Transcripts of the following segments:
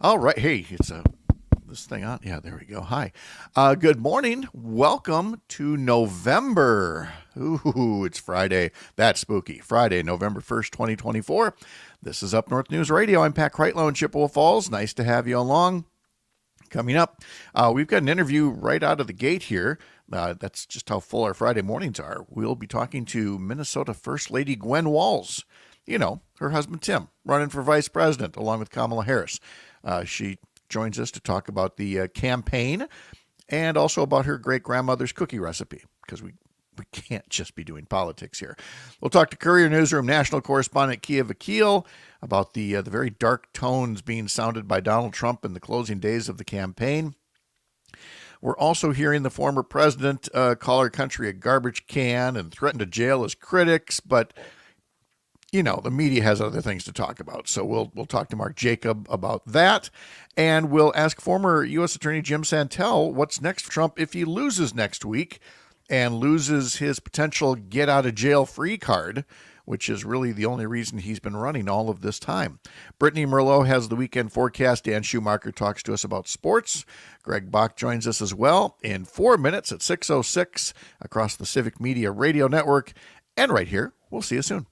All right. Hey, it's this thing on. Yeah, there we go. Hi. Good morning. Welcome to November. Ooh, it's Friday. That's spooky. Friday, November 1st, 2024. This is Up North News Radio. I'm Pat Kreitlow in Chippewa Falls. Nice to have you along. Coming up, we've got an interview right out of the gate here. That's just how full our Friday mornings are. We'll be talking to Minnesota First Lady Gwen Walz. You know, her husband Tim, running for vice president along with Kamala Harris. She joins us to talk about the campaign and also about her great grandmother's cookie recipe because we can't just be doing politics here. We'll talk to Courier Newsroom national correspondent Keya Vakil about the very dark tones being sounded by Donald Trump in the closing days of the campaign. We're also hearing the former president call our country a garbage can and threaten to jail his critics, but you know, the media has other things to talk about. So we'll talk to Mark Jacob about that. And we'll ask former U.S. Attorney Jim Santel what's next for Trump if he loses next week and loses his potential get out of jail free card, which is really the only reason he's been running all of this time. Brittany Merlot has the weekend forecast. Dan Schumacher talks to us about sports. Greg Bach joins us as well in 4 minutes at 6:06 across the Civic Media Radio Network. And right here, we'll see you soon.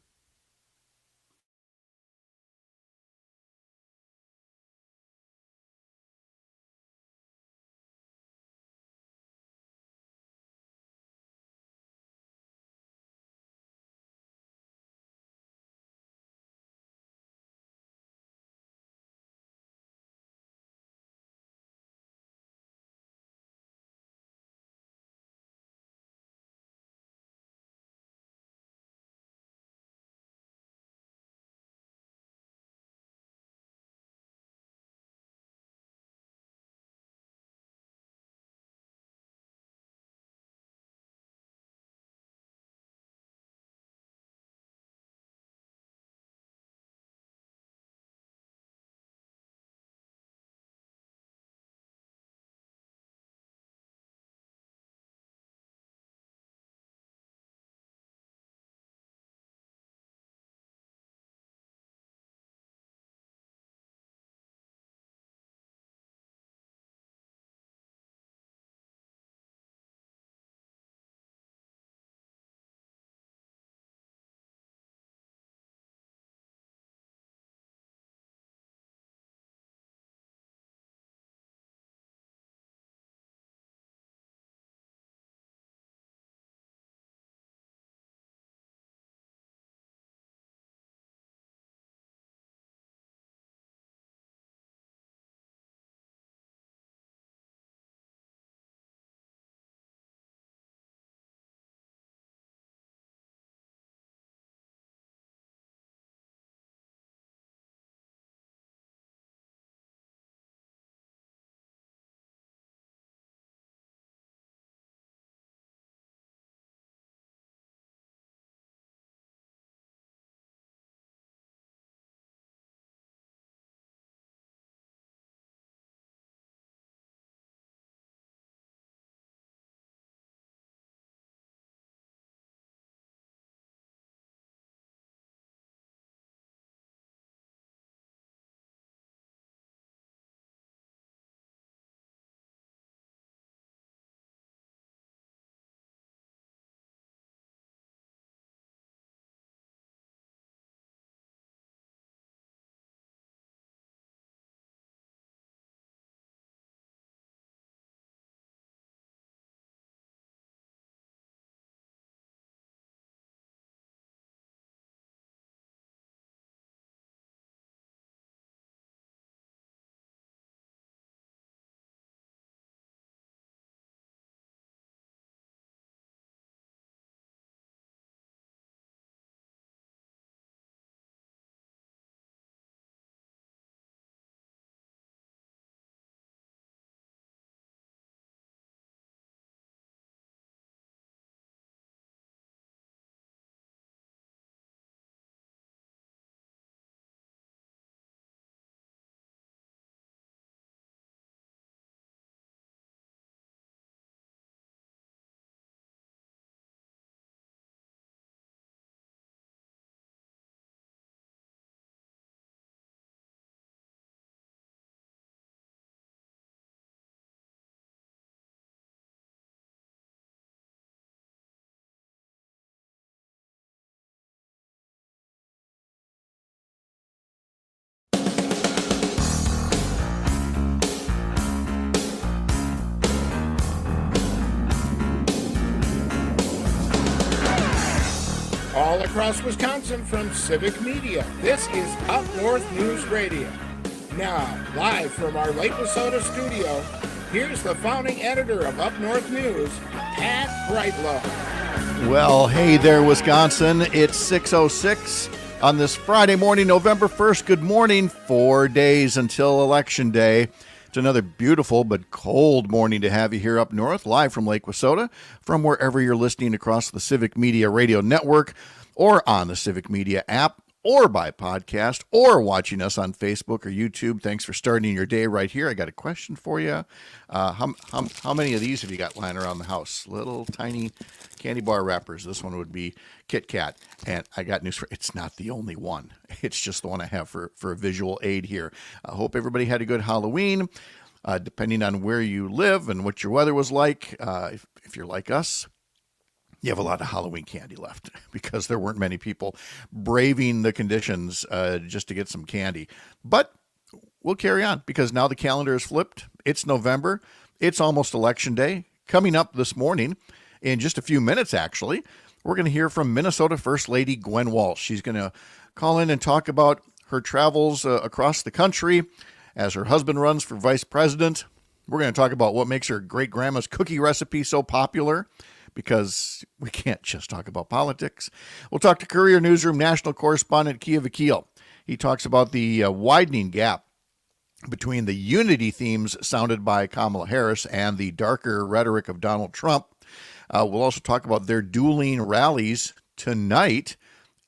across Wisconsin from Civic Media, this is Up North News Radio. Now, live from our Lake Wissota studio, here's the founding editor of Up North News, Pat Breitlow. Well, hey there, Wisconsin. It's 6:06 on this Friday morning, November 1st. Good morning. 4 days until Election Day. It's another beautiful but cold morning to have you here up north, live from Lake Wissota, from wherever you're listening across the Civic Media Radio Network, or on the Civic Media app, or by podcast, or watching us on Facebook or YouTube. Thanks for starting your day right here. I got a question for you. How many of these have you got lying around the house? Little tiny candy bar wrappers. This one would be Kit Kat. And I got news for it's not the only one. It's just the one I have for a visual aid here. I hope everybody had a good Halloween. Depending on where you live and what your weather was like, if you're like us, you have a lot of Halloween candy left because there weren't many people braving the conditions just to get some candy. But we'll carry on because now the calendar is flipped. It's November. It's almost Election Day. Coming up this morning, in just a few minutes actually, we're going to hear from Minnesota First Lady Gwen Walz. She's going to call in and talk about her travels across the country as her husband runs for vice president. We're going to talk about what makes her great-grandma's cookie recipe so popular, because we can't just talk about politics. We'll talk to Courier Newsroom national correspondent Keya Vakil. He talks about the widening gap between the unity themes sounded by Kamala Harris and the darker rhetoric of Donald Trump. We'll also talk about their dueling rallies tonight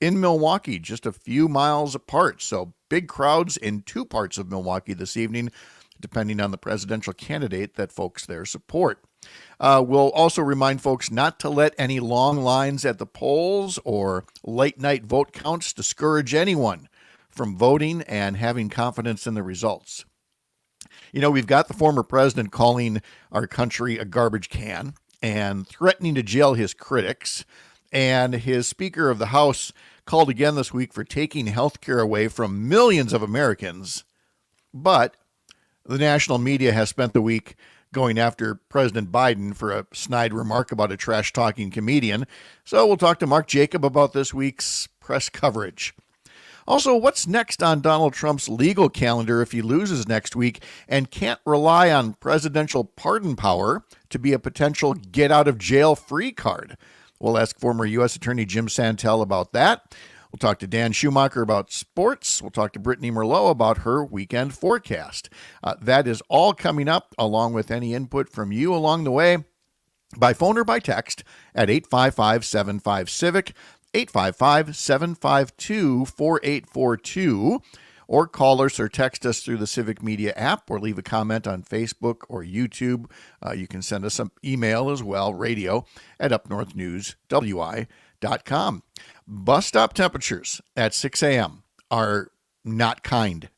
in Milwaukee, just a few miles apart. So big crowds in two parts of Milwaukee this evening, depending on the presidential candidate that folks there support. We'll also remind folks not to let any long lines at the polls or late night vote counts discourage anyone from voting and having confidence in the results. You know, we've got the former president calling our country a garbage can and threatening to jail his critics. And his Speaker of the House called again this week for taking health care away from millions of Americans. But the national media has spent the week going after President Biden for a snide remark about a trash-talking comedian. So we'll talk to Mark Jacob about this week's press coverage. Also, what's next on Donald Trump's legal calendar if he loses next week and can't rely on presidential pardon power to be a potential get-out-of-jail-free card? We'll ask former U.S. Attorney Jim Santel about that. We'll talk to Dan Schumacher about sports. We'll talk to Brittany Merlot about her weekend forecast. That is all coming up, along with any input from you along the way, by phone or by text at 855-75-CIVIC, 855-752-4842, or call us or text us through the Civic Media app, or leave a comment on Facebook or YouTube. You can send us an email as well, radio@upnorthnewswi.com. Bus stop temperatures at 6 a.m. are not kind.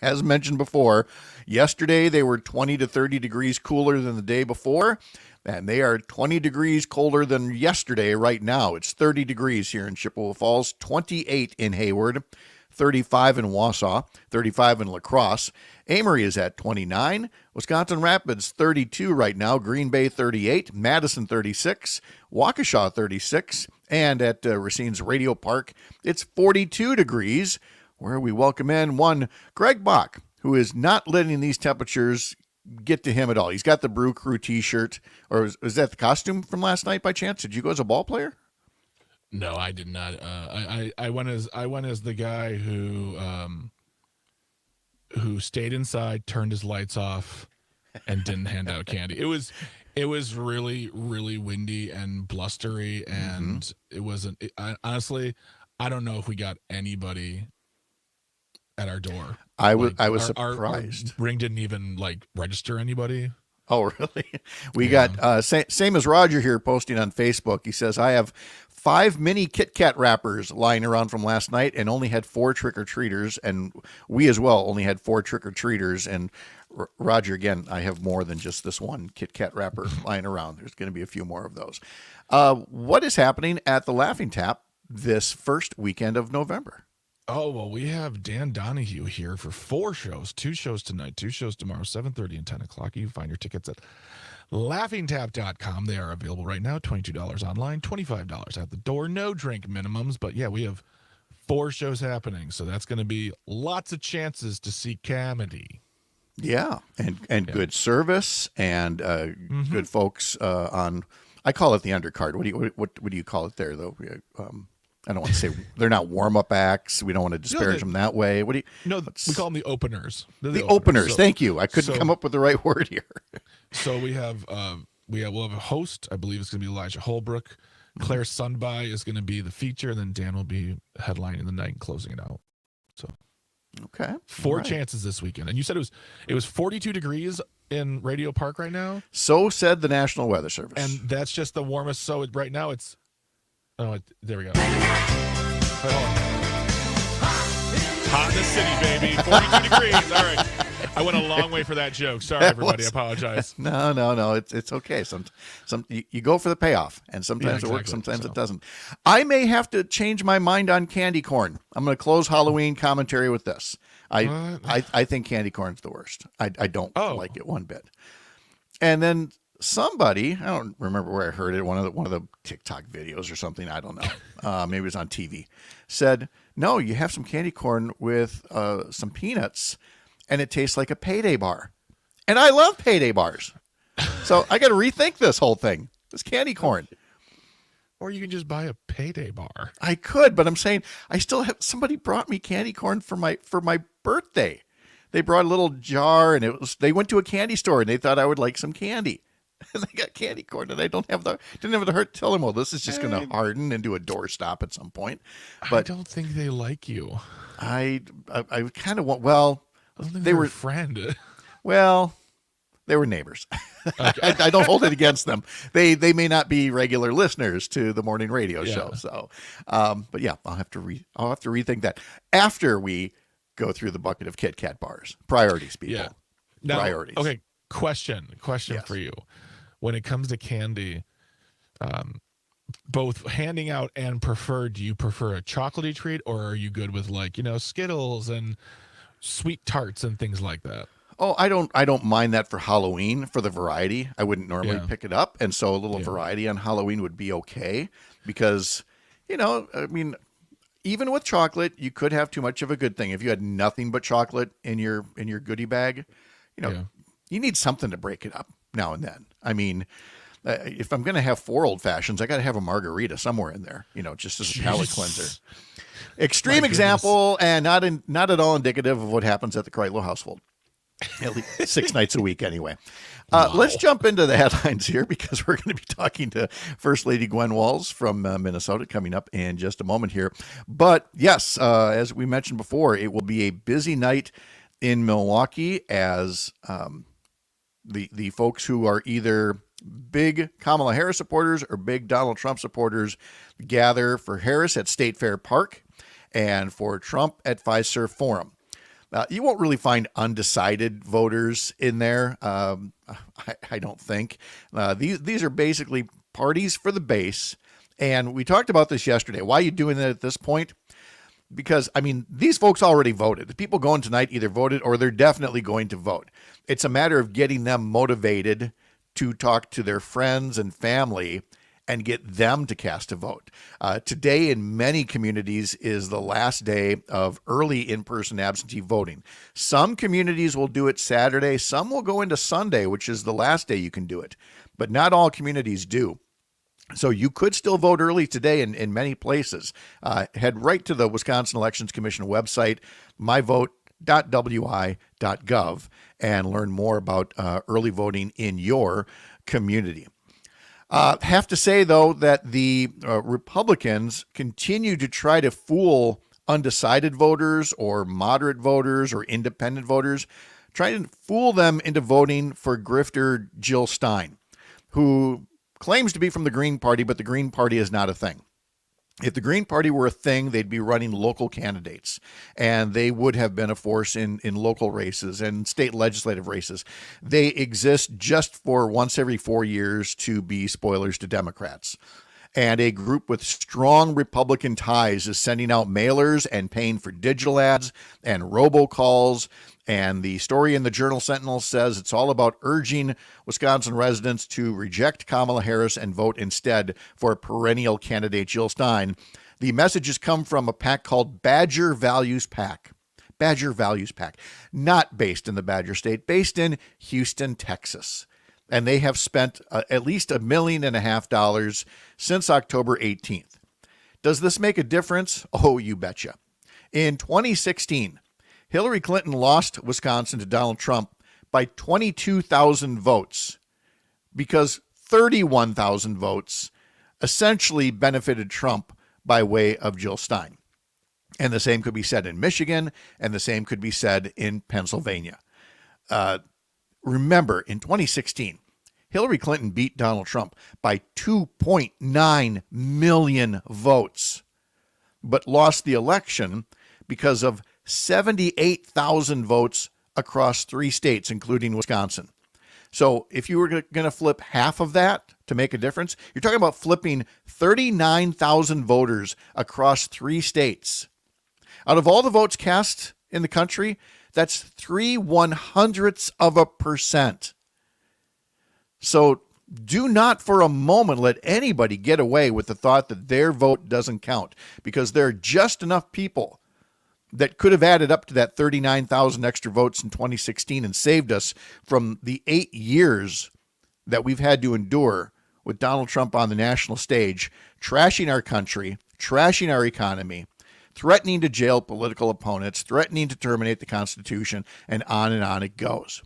As mentioned before, yesterday they were 20 to 30 degrees cooler than the day before, and they are 20 degrees colder than yesterday right now. It's 30 degrees here in Chippewa Falls, 28 in Hayward, 35 in Wausau, 35 in La Crosse. Amory is at 29. Wisconsin Rapids 32 right now. Green Bay 38. Madison 36. Waukesha 36. And at Racine's Radio Park, it's 42 degrees, where we welcome in one Greg Bach, who is not letting these temperatures get to him at all. He's got the Brew Crew t-shirt. Or is that the costume from last night by chance? Did you go as a ball player? No, I did not. I went as the guy who stayed inside, turned his lights off, and didn't hand out candy. It was really, really windy and blustery, and it wasn't. Honestly, I don't know if we got anybody at our door. I was surprised. Our ring didn't even register anybody. Oh, really? We got same as Roger here posting on Facebook. He says, I have 5 mini Kit Kat wrappers lying around from last night and only had 4 trick-or-treaters. And we as well only had 4 trick-or-treaters. And Roger, again, I have more than just this one Kit Kat wrapper lying around. There's going to be a few more of those. What is happening at the Laughing Tap this first weekend of November? Oh, well, we have Dan Donahue here for 4 shows, 2 shows tonight, 2 shows tomorrow, 7:30 and 10 o'clock. You can find your tickets at LaughingTap.com. They are available right now. $22 online, $25 at the door. No drink minimums. But yeah, we have 4 shows happening. So that's going to be lots of chances to see comedy. Yeah, and good service and good folks on. I call it the undercard. What do you call it there though? I don't want to say they're not warm up acts. We don't want to disparage them that way. What do you? No, we call them the openers. They're the openers. So, thank you. I couldn't come up with the right word here. So we'll have a host. I believe it's going to be Elijah Holbrook. Claire Sunby is going to be the feature, and then Dan will be headlining the night and closing it out. So. Okay. 4 chances this weekend. And you said it was 42 degrees in Radio Park right now? So said the National Weather Service. And that's just the warmest. So right now it's there we go. Hold on. Hot in the city, baby. 42 degrees. All right. I went a long way for that joke. Sorry, everybody. I apologize. No. It's okay. Some you go for the payoff, and sometimes it works, sometimes it doesn't. I may have to change my mind on candy corn. I'm going to close Halloween commentary with this. I think candy corn's the worst. I don't like it one bit. And then somebody, I don't remember where I heard it, one of the TikTok videos or something, I don't know. Maybe it was on TV. Said, no, you have some candy corn with some peanuts, and it tastes like a payday bar. And I love payday bars. So I got to rethink this whole thing. This candy corn. Or you can just buy a payday bar. I could, but I'm saying I still have. Somebody brought me candy corn for my birthday. They brought a little jar, and they went to a candy store, and they thought I would like some candy. And they got candy corn, and I didn't have the heart to tell them, well, this is just going to harden and do a doorstop at some point. But I don't think they like you. I kind of want. Well, they were a friend. Well, they were neighbors. Okay. I don't hold it against them. They may not be regular listeners to the morning radio show. So, but yeah, I'll have to rethink that after we go through the bucket of Kit Kat bars. Priorities, people. Yeah. Now, priorities. Okay. Question for you. When it comes to candy, both handing out and preferred, do you prefer a chocolatey treat, or are you good with Skittles and sweet tarts and things like that? Oh, I don't mind that for Halloween for the variety. I wouldn't normally pick it up, and so a little variety on Halloween would be okay because, I mean, even with chocolate, you could have too much of a good thing. If you had nothing but chocolate in your goodie bag, you need something to break it up now and then. I mean, if I'm going to have 4 old fashions, I got to have a margarita somewhere in there, just as a palate cleanser. Extreme example, and not at all indicative of what happens at the Kreitlow household. At least 6 nights a week, anyway. Let's jump into the headlines here because we're going to be talking to First Lady Gwen Walz from Minnesota coming up in just a moment here. But yes, as we mentioned before, it will be a busy night in Milwaukee as the folks who are either big Kamala Harris supporters or big Donald Trump supporters gather for Harris at State Fair Park and for Trump at Fiserv Forum. You won't really find undecided voters in there, I don't think. These are basically parties for the base, and we talked about this yesterday. Why are you doing that at this point? Because, I mean, these folks already voted. The people going tonight either voted or they're definitely going to vote. It's a matter of getting them motivated to talk to their friends and family and get them to cast a vote. Today in many communities is the last day of early in-person absentee voting. Some communities will do it Saturday. Some will go into Sunday, which is the last day you can do it. But not all communities do. So you could still vote early today in many places. Head right to the Wisconsin Elections Commission website, myvote.wi.gov, and learn more about early voting in your community. Have to say, though, that the Republicans continue to try to fool undecided voters or moderate voters or independent voters, trying to fool them into voting for grifter Jill Stein, who claims to be from the Green Party, but the Green Party is not a thing. If the Green Party were a thing, they'd be running local candidates, and they would have been a force in local races and state legislative races. They exist just for once every 4 years to be spoilers to Democrats. And a group with strong Republican ties is sending out mailers and paying for digital ads and robocalls. And the story in the Journal Sentinel says it's all about urging Wisconsin residents to reject Kamala Harris and vote instead for perennial candidate Jill Stein. The messages come from a PAC called Badger Values PAC. Badger Values PAC, not based in the Badger State, based in Houston, Texas. And they have spent at least $1.5 million since October 18th. Does this make a difference? Oh, you betcha. In 2016, Hillary Clinton lost Wisconsin to Donald Trump by 22,000 votes because 31,000 votes essentially benefited Trump by way of Jill Stein. And the same could be said in Michigan, and the same could be said in Pennsylvania. Remember, in 2016, Hillary Clinton beat Donald Trump by 2.9 million votes, but lost the election because of 78,000 votes across 3 states, including Wisconsin. So if you were going to flip half of that to make a difference, you're talking about flipping 39,000 voters across 3 states. Out of all the votes cast in the country, that's 0.03%. So do not for a moment let anybody get away with the thought that their vote doesn't count, because there are just enough people that could have added up to that 39,000 extra votes in 2016 and saved us from the 8 years that we've had to endure with Donald Trump on the national stage, trashing our country, trashing our economy, threatening to jail political opponents, threatening to terminate the Constitution, and on it goes.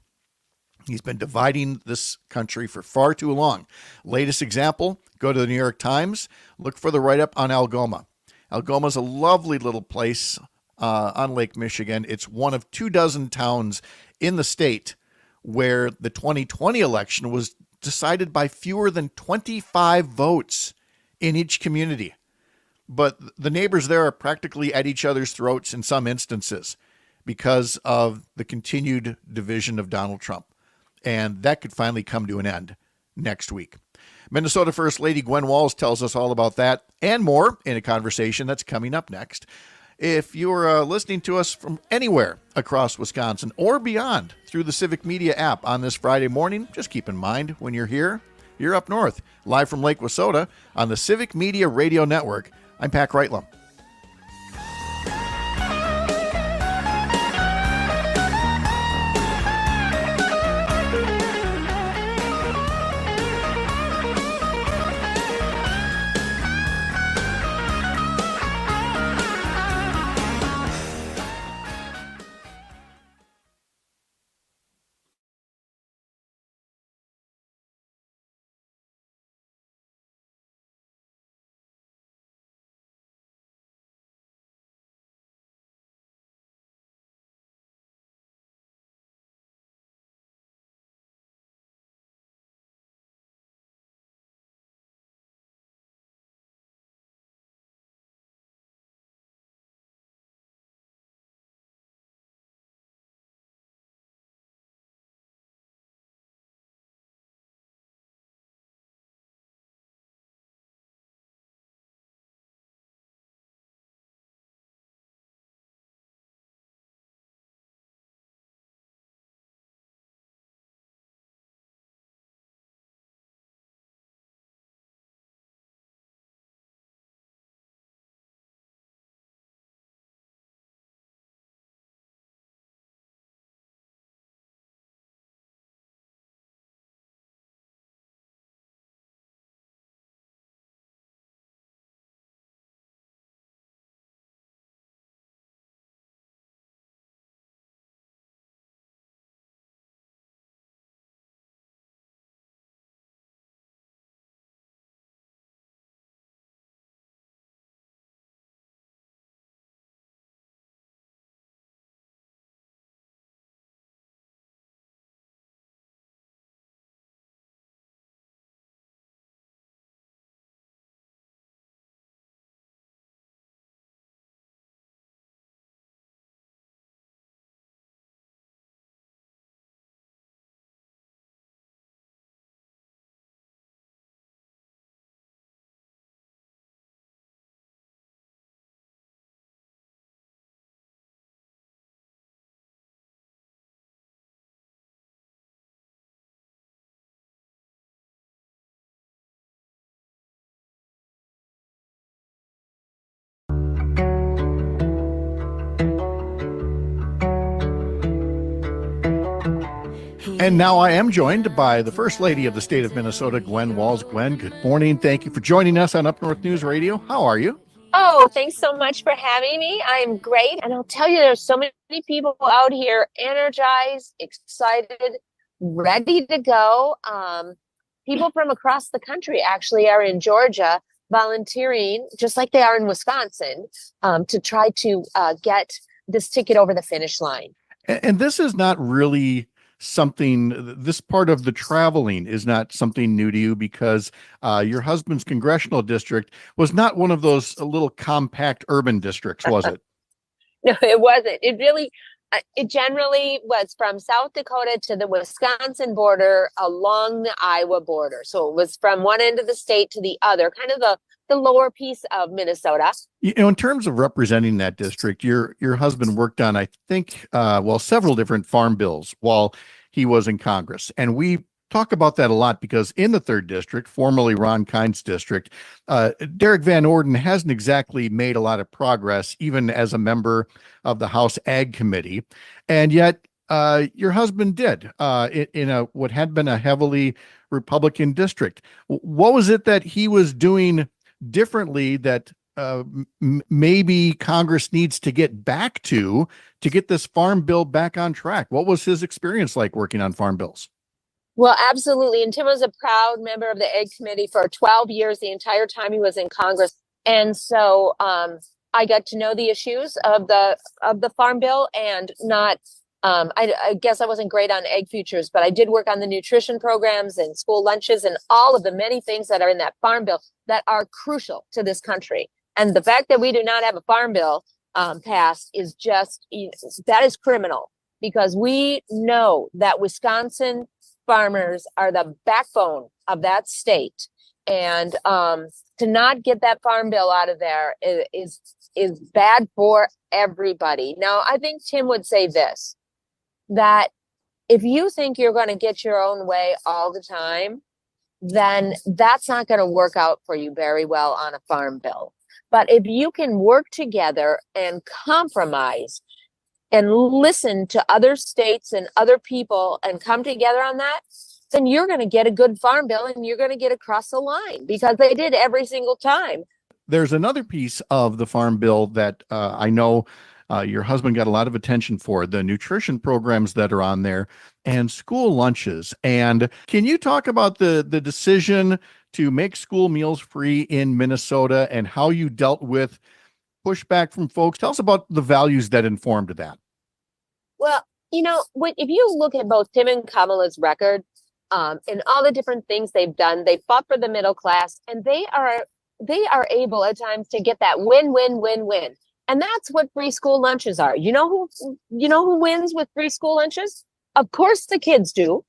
He's been dividing this country for far too long. Latest example, go to the New York Times, look for the write-up on Algoma. Algoma is a lovely little place on Lake Michigan. It's one of 24 towns in the state where the 2020 election was decided by fewer than 25 votes in each community. But the neighbors there are practically at each other's throats in some instances because of the continued division of Donald Trump. And that could finally come to an end next week. Minnesota First Lady Gwen Walz tells us all about that and more in a conversation that's coming up next. If you're listening to us from anywhere across Wisconsin or beyond through the Civic Media app on this Friday morning, just keep in mind when you're here, you're up north, live from Lake Wissota on the Civic Media Radio Network. I'm Pat Reitlum. And now I am joined by the First Lady of the state of Minnesota, Gwen Walz. Gwen, good morning. Thank you for joining us on Up North News Radio. How are you? Oh, thanks so much for having me. I'm great. And I'll tell you, there's so many people out here energized, excited, ready to go. People from across the country actually are in Georgia volunteering, just like they are in Wisconsin, to try to get this ticket over the finish line. And this is not really something, this part of the traveling is not something new to you, because your husband's congressional district was not one of those little compact urban districts, was it? No, it wasn't. It generally was from South Dakota to the Wisconsin border along the Iowa border. So it was from one end of the state to the other, kind of the lower piece of Minnesota. You know, in terms of representing that district, your husband worked on, I think, several different farm bills while he was in Congress. And we talk about that a lot because in the 3rd District, formerly Ron Kind's district, Derek Van Orden hasn't exactly made a lot of progress, even as a member of the House Ag Committee. And yet your husband did in what had been a heavily Republican district. What was it that he was doing differently that maybe Congress needs to get back to get this farm bill back on track? What was his experience like working on farm bills? Well, absolutely. And Tim was a proud member of the Ag Committee for 12 years, the entire time he was in Congress. And so I got to know the issues of the farm bill, and not I guess I wasn't great on egg futures, but I did work on the nutrition programs and school lunches and all of the many things that are in that farm bill that are crucial to this country. And the fact that we do not have a farm bill passed is just, that is criminal, because we know that Wisconsin farmers are the backbone of that state. And to not get that farm bill out of there is bad for everybody. Now, I think Tim would say this, that if you think you're going to get your own way all the time, then that's not going to work out for you very well on a farm bill. But if you can work together and compromise and listen to other states and other people and come together on that, then you're going to get a good farm bill and you're going to get across the line, because they did every single time. There's another piece of the farm bill that I know your husband got a lot of attention for, the nutrition programs that are on there and school lunches. And can you talk about the decision to make school meals free in Minnesota and how you dealt with pushback from folks? Tell us about the values that informed that. Well, if you look at both Tim and Kamala's record and all the different things they've done, they fought for the middle class, and they are able at times to get that win-win-win-win. And that's what free school lunches are. You know who wins with free school lunches? Of course the kids do.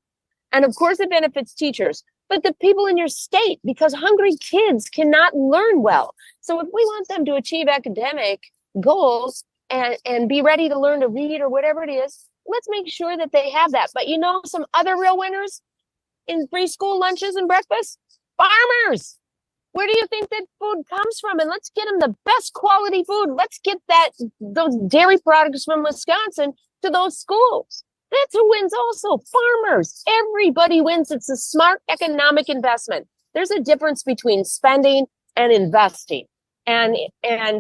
And of course it benefits teachers, but the people in your state, because hungry kids cannot learn well. So if we want them to achieve academic goals and be ready to learn to read or whatever it is, let's make sure that they have that. But some other real winners in free school lunches and breakfast? Farmers. Where do you think that food comes from? And let's get them the best quality food. Let's get those dairy products from Wisconsin to those schools. That's who wins also, farmers. Everybody wins. It's a smart economic investment. There's a difference between spending and investing. And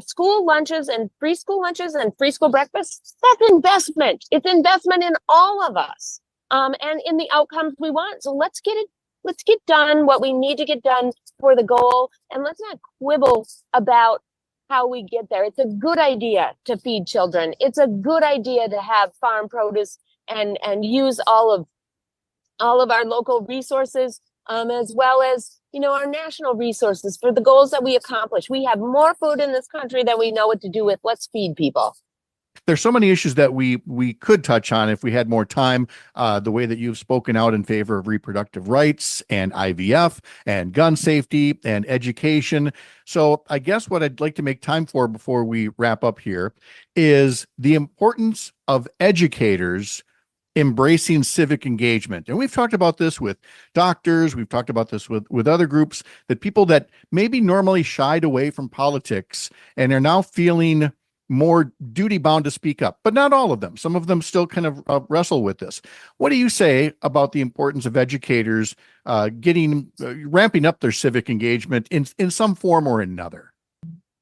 school lunches and free school breakfasts, that's investment. It's investment in all of us and in the outcomes we want. So let's get done what we need to get done for the goal. And let's not quibble about how we get there. It's a good idea to feed children. It's a good idea to have farm produce and use all of our local resources, as well as, our national resources for the goals that we accomplish. We have more food in this country than we know what to do with. Let's feed people. There's so many issues that we could touch on if we had more time. The way that you've spoken out in favor of reproductive rights and IVF and gun safety and education. So I guess what I'd like to make time for before we wrap up here is the importance of educators embracing civic engagement. And we've talked about this with doctors. We've talked about this with other groups, that people that maybe normally shied away from politics and are now feeling more duty bound to speak up, but not all of them. Some of them still kind of wrestle with this. What do you say about the importance of educators ramping up their civic engagement in some form or another?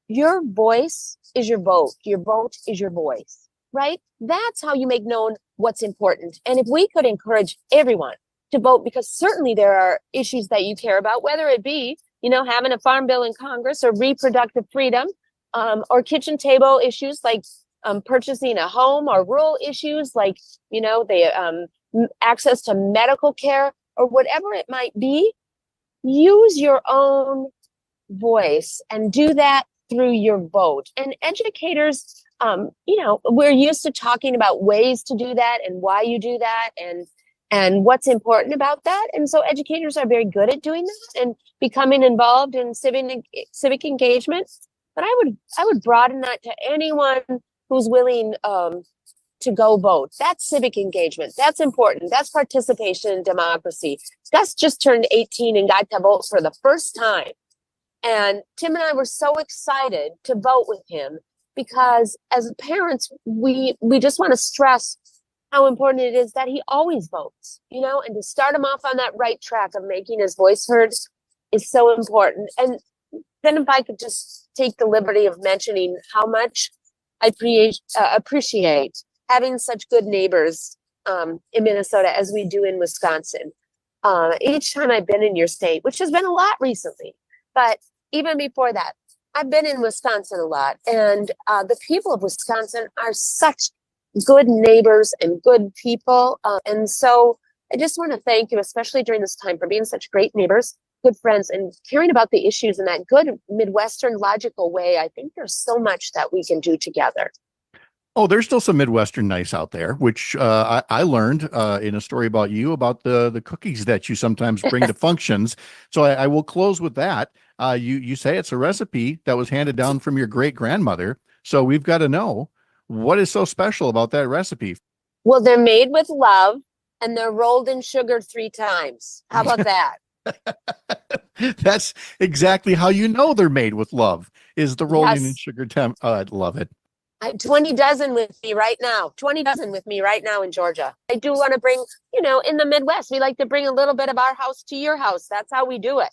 Your voice is your vote. Your vote is your voice, right? That's how you make known what's important. And if we could encourage everyone to vote, because certainly there are issues that you care about, whether it be, having a farm bill in Congress, or reproductive freedom, or kitchen table issues like purchasing a home, or rural issues like, the access to medical care, or whatever it might be. Use your own voice and do that through your vote. And educators, we're used to talking about ways to do that and why you do that and what's important about that. And so educators are very good at doing that and becoming involved in civic engagement. But I would broaden that to anyone who's willing to go vote. That's civic engagement. That's important. That's participation in democracy. Gus just turned 18 and got to vote for the first time. And Tim and I were so excited to vote with him because as parents, we just want to stress how important it is that he always votes, and to start him off on that right track of making his voice heard is so important. And then if I could just take the liberty of mentioning how much I appreciate having such good neighbors in Minnesota as we do in Wisconsin. Each time I've been in your state, which has been a lot recently, but even before that, I've been in Wisconsin a lot. And the people of Wisconsin are such good neighbors and good people. And so I just want to thank you, especially during this time, for being such great neighbors, good friends, and caring about the issues in that good Midwestern logical way. I think there's so much that we can do together. Oh, there's still some Midwestern nice out there, which I learned in a story about you about the cookies that you sometimes bring to functions. So I will close with that. You say it's a recipe that was handed down from your great grandmother. So we've got to know, what is so special about that recipe? Well, they're made with love and they're rolled in sugar 3 times. How about that? That's exactly how you know they're made with love, is the rolling in Yes. sugar temp. Oh, I love it. 20 dozen with me right now. 20 dozen with me right now in Georgia. I do want to bring, in the Midwest, we like to bring a little bit of our house to your house. That's how we do it.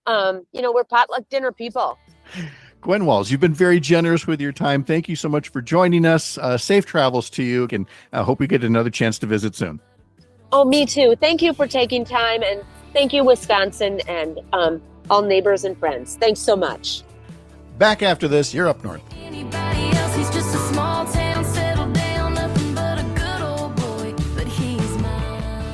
We're potluck dinner people. Gwen Walz, you've been very generous with your time. Thank you so much for joining us. Safe travels to you, and I hope we get another chance to visit soon. Oh, me too. Thank you for taking time, and thank you, Wisconsin, and all neighbors and friends. Thanks so much. Back after this, you're up north. Anybody else, he's just a small town settled down, nothing but a good old boy, but he's my man.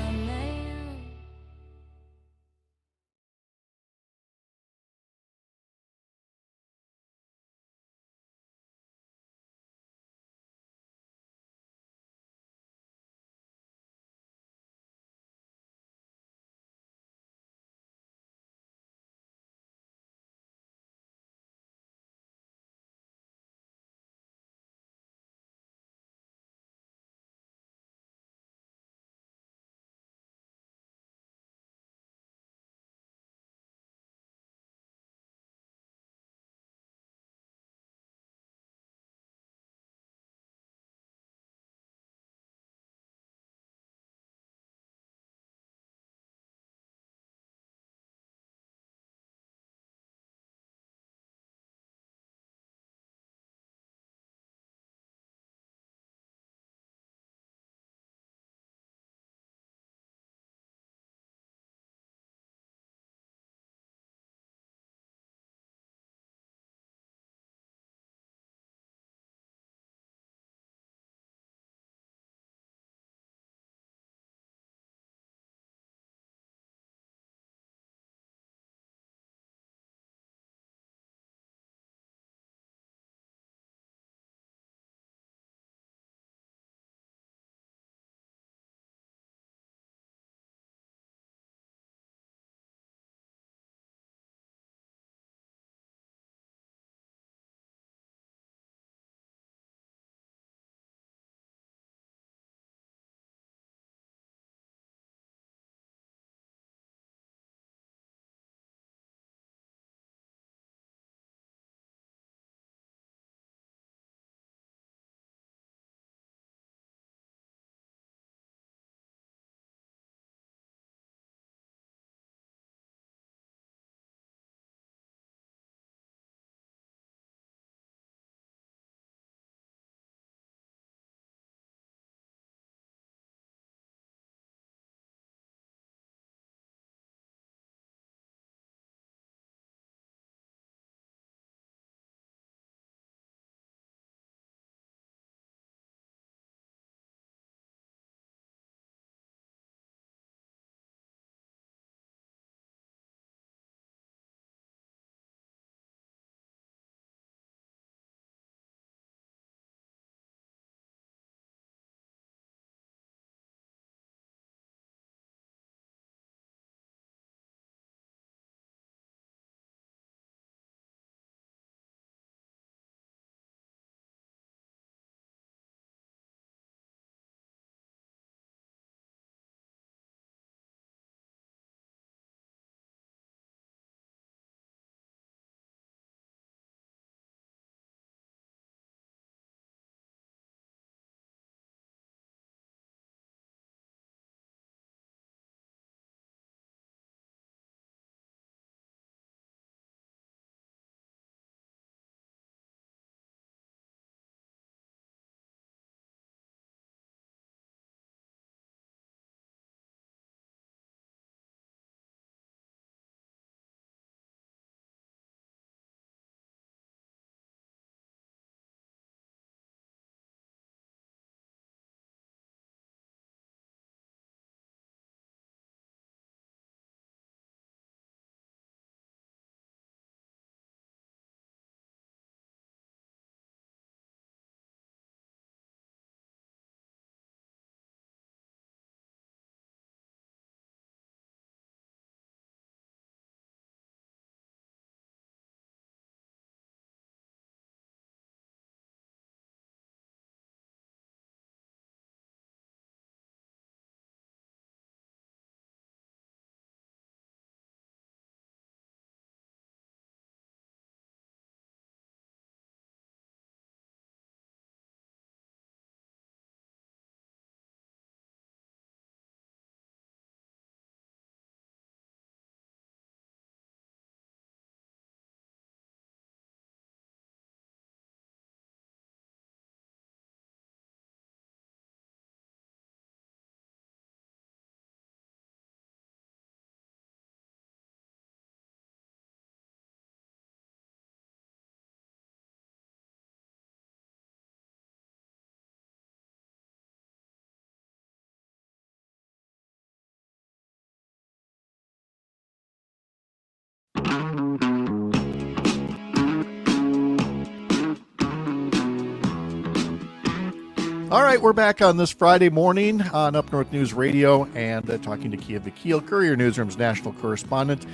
All right, we're back on this Friday morning on Up North News Radio and talking to Keya Vakil, Courier Newsroom's national correspondent.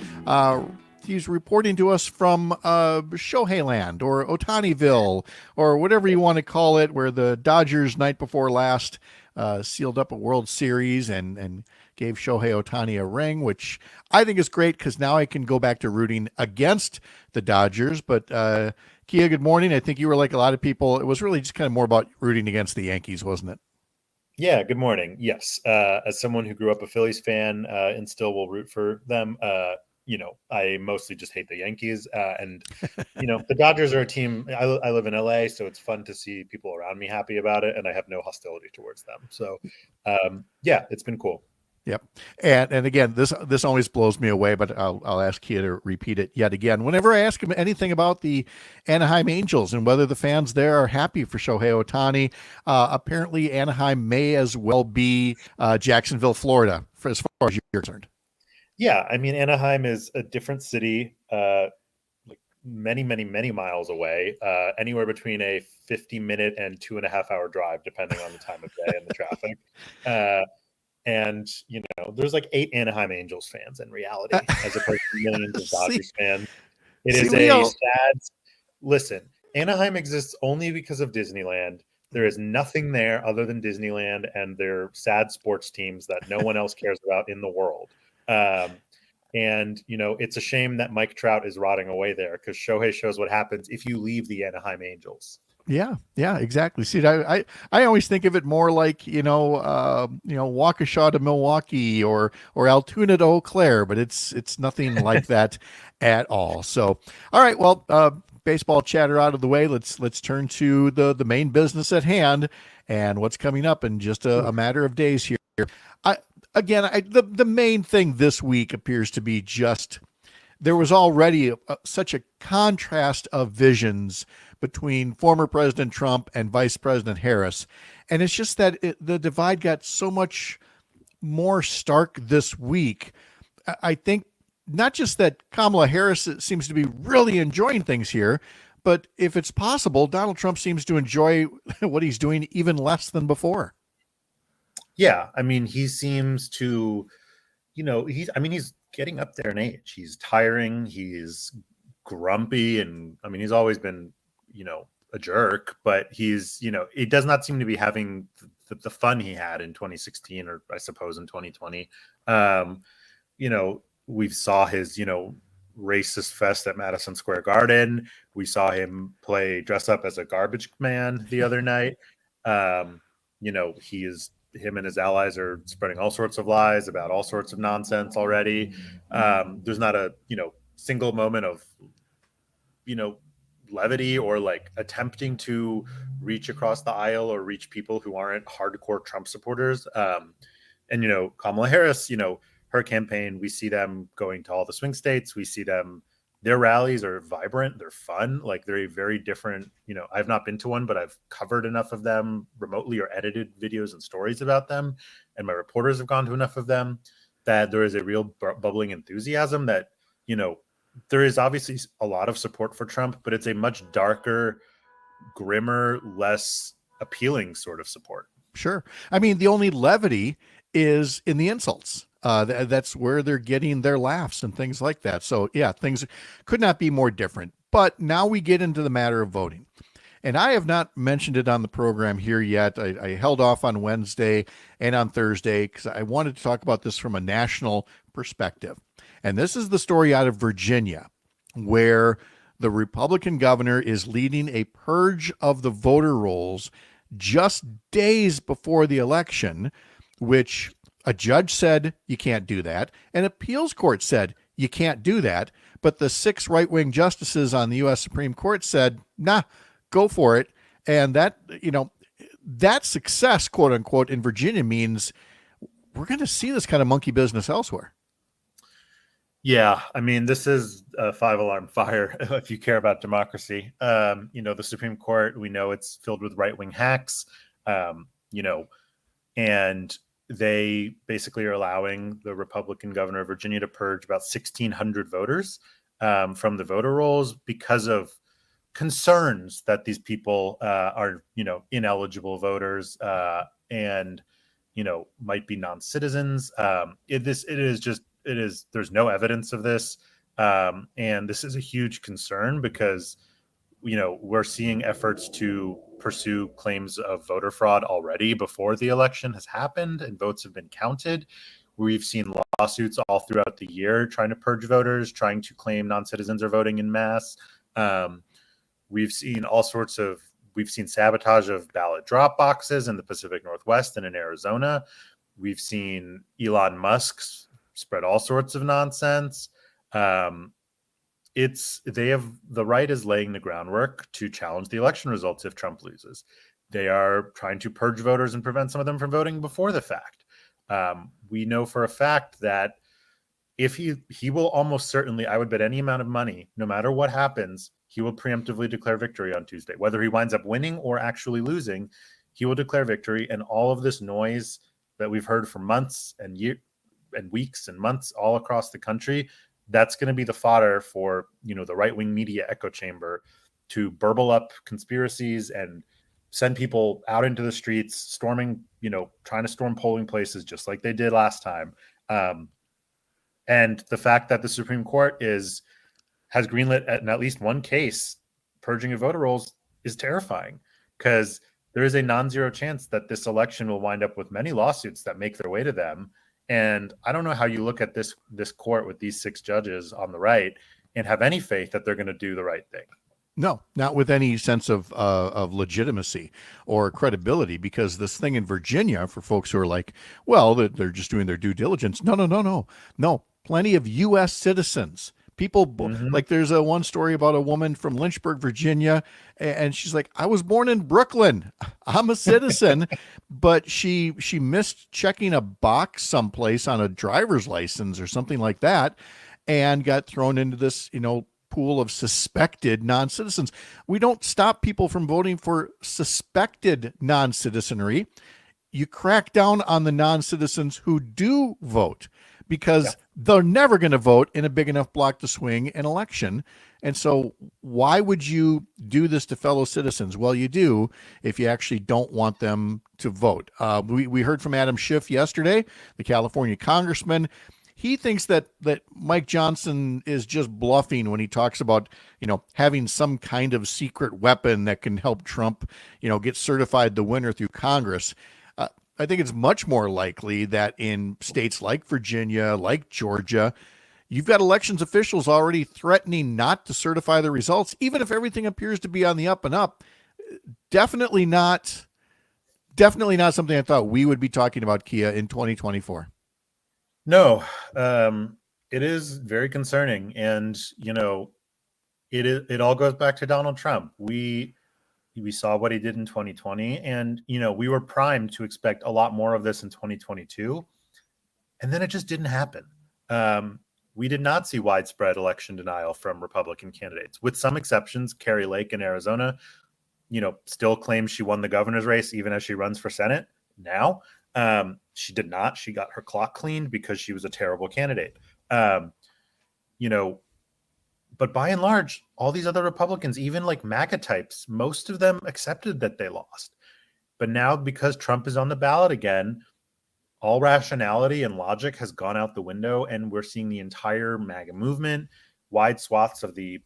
He's reporting to us from Shohei Land or Ohtaniville or whatever you want to call it, where the Dodgers night before last sealed up a World Series and gave Shohei Ohtani a ring, which I think is great because now I can go back to rooting against the Dodgers. But Keya, good morning. I think you were like a lot of people. It was really just kind of more about rooting against the Yankees, wasn't it? Yeah, good morning. Yes. As someone who grew up a Phillies fan and still will root for them, I mostly just hate the Yankees. And the Dodgers are a team. I live in LA, so it's fun to see people around me happy about it, and I have no hostility towards them. So, it's been cool. Yep. And again, this always blows me away, but I'll ask Keya to repeat it yet again. Whenever I ask him anything about the Anaheim Angels and whether the fans there are happy for Shohei Ohtani, apparently Anaheim may as well be Jacksonville, Florida, as far as you're concerned. Yeah, I mean, Anaheim is a different city, like many, many, many miles away, anywhere between a 50-minute and 2.5-hour drive, depending on the time of day and the traffic. And, there's like 8 Anaheim Angels fans in reality, as opposed to millions of Dodgers fans. It is sad. Listen, Anaheim exists only because of Disneyland. There is nothing there other than Disneyland and their sad sports teams that no one else cares about in the world. It's a shame that Mike Trout is rotting away there because Shohei shows what happens if you leave the Anaheim Angels. Yeah, exactly. See, I always think of it more like, Waukesha to Milwaukee or Altoona to Eau Claire, but it's nothing like that at all. So, all right, well, baseball chatter out of the way. Let's turn to the main business at hand and what's coming up in just a matter of days here. The main thing this week appears to be just there was already such a contrast of visions between former President Trump and Vice President Harris. And it's just that the divide got so much more stark this week. I think not just that Kamala Harris seems to be really enjoying things here, but if it's possible, Donald Trump seems to enjoy what he's doing even less than before. Yeah, I mean, he seems to, he's getting up there in age. He's tiring. He's grumpy. And I mean, he's always been, a jerk, but he's, it does not seem to be having the fun he had in 2016 or I suppose in 2020. We saw his, racist fest at Madison Square Garden. We saw him dress up as a garbage man the other night. Him and his allies are spreading all sorts of lies about all sorts of nonsense already. There's not a, single moment of, levity or like attempting to reach across the aisle or reach people who aren't hardcore Trump supporters. Kamala Harris, her campaign, we see them going to all the swing states. We see their rallies are vibrant. They're fun. Like they're a very different, I've not been to one, but I've covered enough of them remotely or edited videos and stories about them. And my reporters have gone to enough of them that there is a real bubbling enthusiasm that, there is obviously a lot of support for Trump, but it's a much darker, grimmer, less appealing sort of support. Sure. I mean, the only levity is in the insults. That's where they're getting their laughs and things like that. So, yeah, things could not be more different. But now we get into the matter of voting. And I have not mentioned it on the program here yet. I held off on Wednesday and on Thursday because I wanted to talk about this from a national perspective. And this is the story out of Virginia, where the Republican governor is leading a purge of the voter rolls just days before the election, which a judge said you can't do that. An appeals court said you can't do that. But the 6 right-wing justices on the U.S. Supreme Court said, nah, go for it. And that, that success, quote unquote, in Virginia means we're going to see this kind of monkey business elsewhere. Yeah, I mean, this is a 5-alarm fire if you care about democracy. The Supreme Court, we know it's filled with right-wing hacks, and they basically are allowing the Republican governor of Virginia to purge about 1,600 voters from the voter rolls because of concerns that these people are, ineligible voters and, might be non-citizens. There's no evidence of this. And this is a huge concern because, we're seeing efforts to pursue claims of voter fraud already before the election has happened and votes have been counted. We've seen lawsuits all throughout the year trying to purge voters, trying to claim non-citizens are voting in mass. We've seen sabotage of ballot drop boxes in the Pacific Northwest and in Arizona. We've seen Elon Musk spread all sorts of nonsense. The right is laying the groundwork to challenge the election results if Trump loses. They are trying to purge voters and prevent some of them from voting before the fact. We know for a fact that if he will almost certainly, I would bet any amount of money, no matter what happens, he will preemptively declare victory on Tuesday. Whether he winds up winning or actually losing, he will declare victory. And all of this noise that we've heard for months and weeks and months all across the country, that's going to be the fodder for, the right-wing media echo chamber to burble up conspiracies and send people out into the streets, storming, trying to storm polling places just like they did last time. And the fact that the Supreme Court has greenlit in at least one case purging of voter rolls is terrifying, because there is a non-zero chance that this election will wind up with many lawsuits that make their way to them. And I don't know how you look at this court with these 6 judges on the right and have any faith that they're going to do the right thing. No, not with any sense of legitimacy or credibility, because this thing in Virginia, for folks who are like, well, they're just doing their due diligence. No. Plenty of U.S. citizens. People like, there's one story about a woman from Lynchburg, Virginia, and she's like, I was born in Brooklyn. I'm a citizen, but she missed checking a box someplace on a driver's license or something like that, and got thrown into this, pool of suspected non-citizens. We don't stop people from voting for suspected non-citizenry. You crack down on the non-citizens who do vote, because they're never going to vote in a big enough block to swing an election. And so why would you do this to fellow citizens? Well, you do if you actually don't want them to vote. We heard from Adam Schiff yesterday, the California congressman. He thinks that Mike Johnson is just bluffing when he talks about, having some kind of secret weapon that can help Trump, get certified the winner through Congress. I think it's much more likely that in states like Virginia, like Georgia, you've got elections officials already threatening not to certify the results, even if everything appears to be on the up and up. Definitely not something I thought we would be talking about, Keya, in 2024. No, it is very concerning. And, it all goes back to Donald Trump. We saw what he did in 2020, and, we were primed to expect a lot more of this in 2022. And then it just didn't happen. We did not see widespread election denial from Republican candidates, with some exceptions. Carrie Lake in Arizona, still claims she won the governor's race, even as she runs for Senate now. She did not. She got her clock cleaned because she was a terrible candidate. But by and large, all these other Republicans, even like MAGA types, most of them accepted that they lost. But now, because Trump is on the ballot again, all rationality and logic has gone out the window, and we're seeing the entire MAGA movement, wide swaths of the,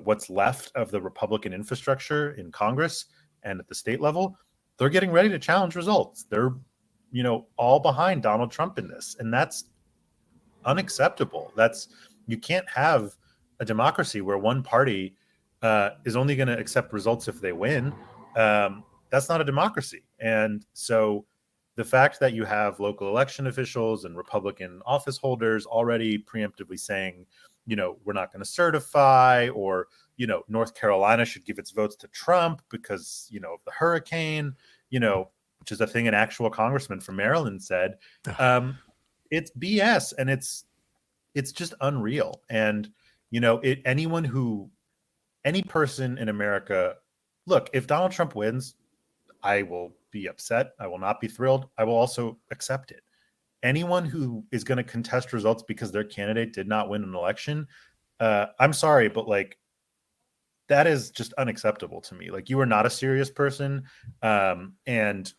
what's left of the Republican infrastructure in Congress and at the state level, they're getting ready to challenge results. They're, all behind Donald Trump in this. And that's unacceptable. You can't have a democracy where one party is only going to accept results if they win. That's not a democracy. And so the fact that you have local election officials and Republican office holders already preemptively saying, we're not going to certify, or, North Carolina should give its votes to Trump because, of the hurricane, which is a thing an actual congressman from Maryland said, it's BS, and it's just unreal. And, any person in America, look, if Donald Trump wins, I will be upset. I will not be thrilled. I will also accept it. Anyone who is going to contest results because their candidate did not win an election, I'm sorry, but that is just unacceptable to me. Like, you are not a serious person. And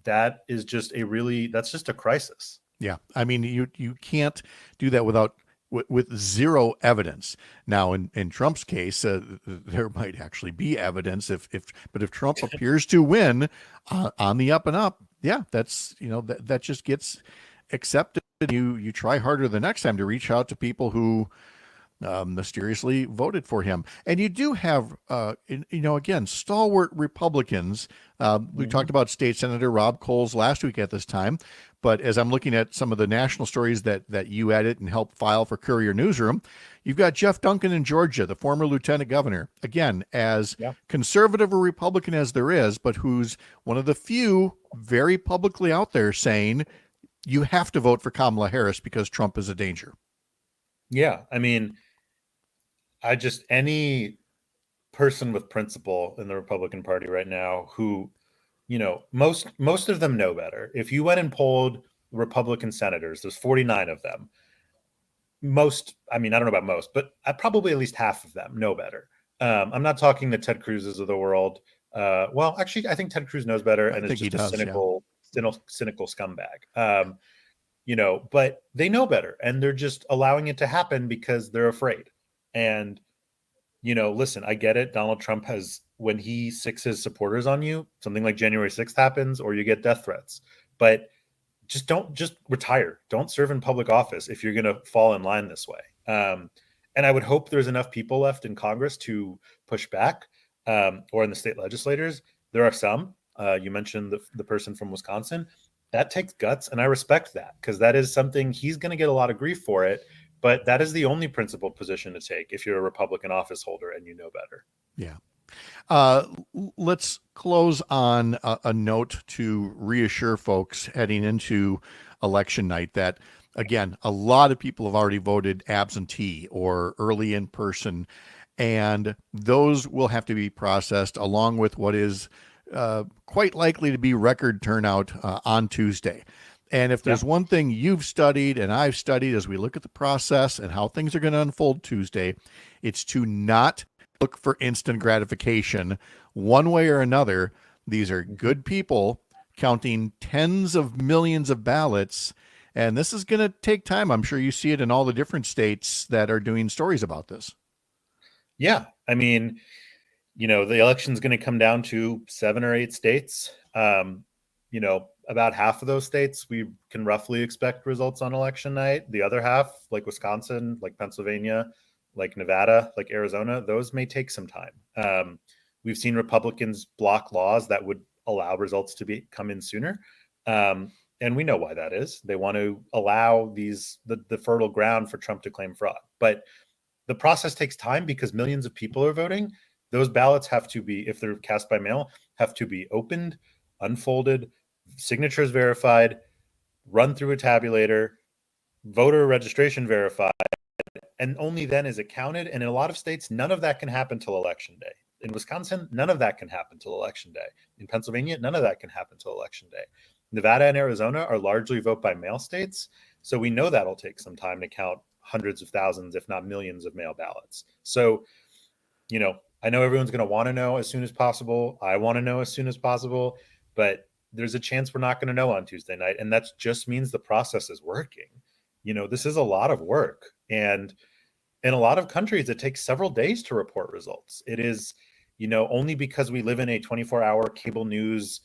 that is just that's just a crisis. Yeah. I mean, you can't do that with zero evidence. Now, in Trump's case, there might actually be evidence but if Trump appears to win on the up and up, yeah, that's, that just gets accepted. You try harder the next time to reach out to people who mysteriously voted for him. And you do have, again, stalwart Republicans. We talked about State Senator Rob Coles last week at this time. But as I'm looking at some of the national stories that you edit and help file for Courier Newsroom, you've got Jeff Duncan in Georgia, the former lieutenant governor, again, as conservative or Republican as there is, but who's one of the few very publicly out there saying you have to vote for Kamala Harris because Trump is a danger. Yeah. I mean, any person with principle in the Republican Party right now who, most of them know better. If you went and polled Republican senators, there's 49 of them. I don't know about most, but probably at least half of them know better. I'm not talking the Ted Cruz's of the world. Well, actually, I think Ted Cruz knows better, and it's just a cynical scumbag. But they know better, and they're just allowing it to happen because they're afraid. And, listen, I get it. Donald Trump when he sicks his supporters on you, something like January 6th happens, or you get death threats. But just retire. Don't serve in public office if you're going to fall in line this way. And I would hope there's enough people left in Congress to push back, or in the state legislators. There are some. You mentioned the person from Wisconsin. That takes guts, and I respect that, because that is something he's going to get a lot of grief for it. But that is the only principled position to take if you're a Republican office holder and you know better. Yeah. Let's close on a note to reassure folks heading into election night that, again, a lot of people have already voted absentee or early in person, and those will have to be processed along with what is quite likely to be record turnout on Tuesday. And if there's one thing you've studied and I've studied as we look at the process and how things are going to unfold Tuesday, it's to not look for instant gratification one way or another. These are good people counting tens of millions of ballots, and this is going to take time. I'm sure you see it in all the different states that are doing stories about this. Yeah. I mean, the election's going to come down to 7 or 8 states. About half of those states, we can roughly expect results on election night. The other half, like Wisconsin, like Pennsylvania, like Nevada, like Arizona, those may take some time. We've seen Republicans block laws that would allow results to come in sooner. And we know why that is. They want to allow the fertile ground for Trump to claim fraud. But the process takes time because millions of people are voting. Those ballots have to be, if they're cast by mail, have to be opened, unfolded, signatures verified, run through a tabulator, voter registration verified, and only then is it counted. And in a lot of states, none of that can happen till election day. In Wisconsin, none of that can happen till election day. In Pennsylvania, none of that can happen till election day. Nevada and Arizona are largely vote by mail states, so we know that'll take some time to count hundreds of thousands, if not millions, of mail ballots. So, I know everyone's going to want to know as soon as possible. I want to know as soon as possible, but there's a chance we're not going to know on Tuesday night. And that just means the process is working. This is a lot of work. And in a lot of countries, it takes several days to report results. It is, only because we live in a 24-hour cable news,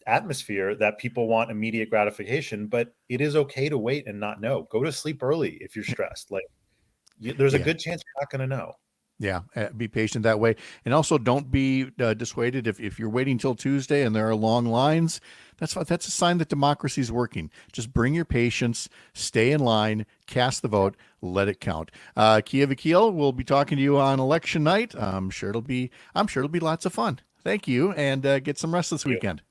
atmosphere that people want immediate gratification, but it is okay to wait and not know. Go to sleep early if you're stressed. There's a good chance you're not going to know. Yeah, be patient that way. And also don't be dissuaded if you're waiting till Tuesday and there are long lines. That's a sign that democracy is working. Just bring your patience, stay in line, cast the vote, let it count. Keya Vakil will be talking to you on election night. I'm sure it'll be lots of fun. Thank you, and get some rest this weekend.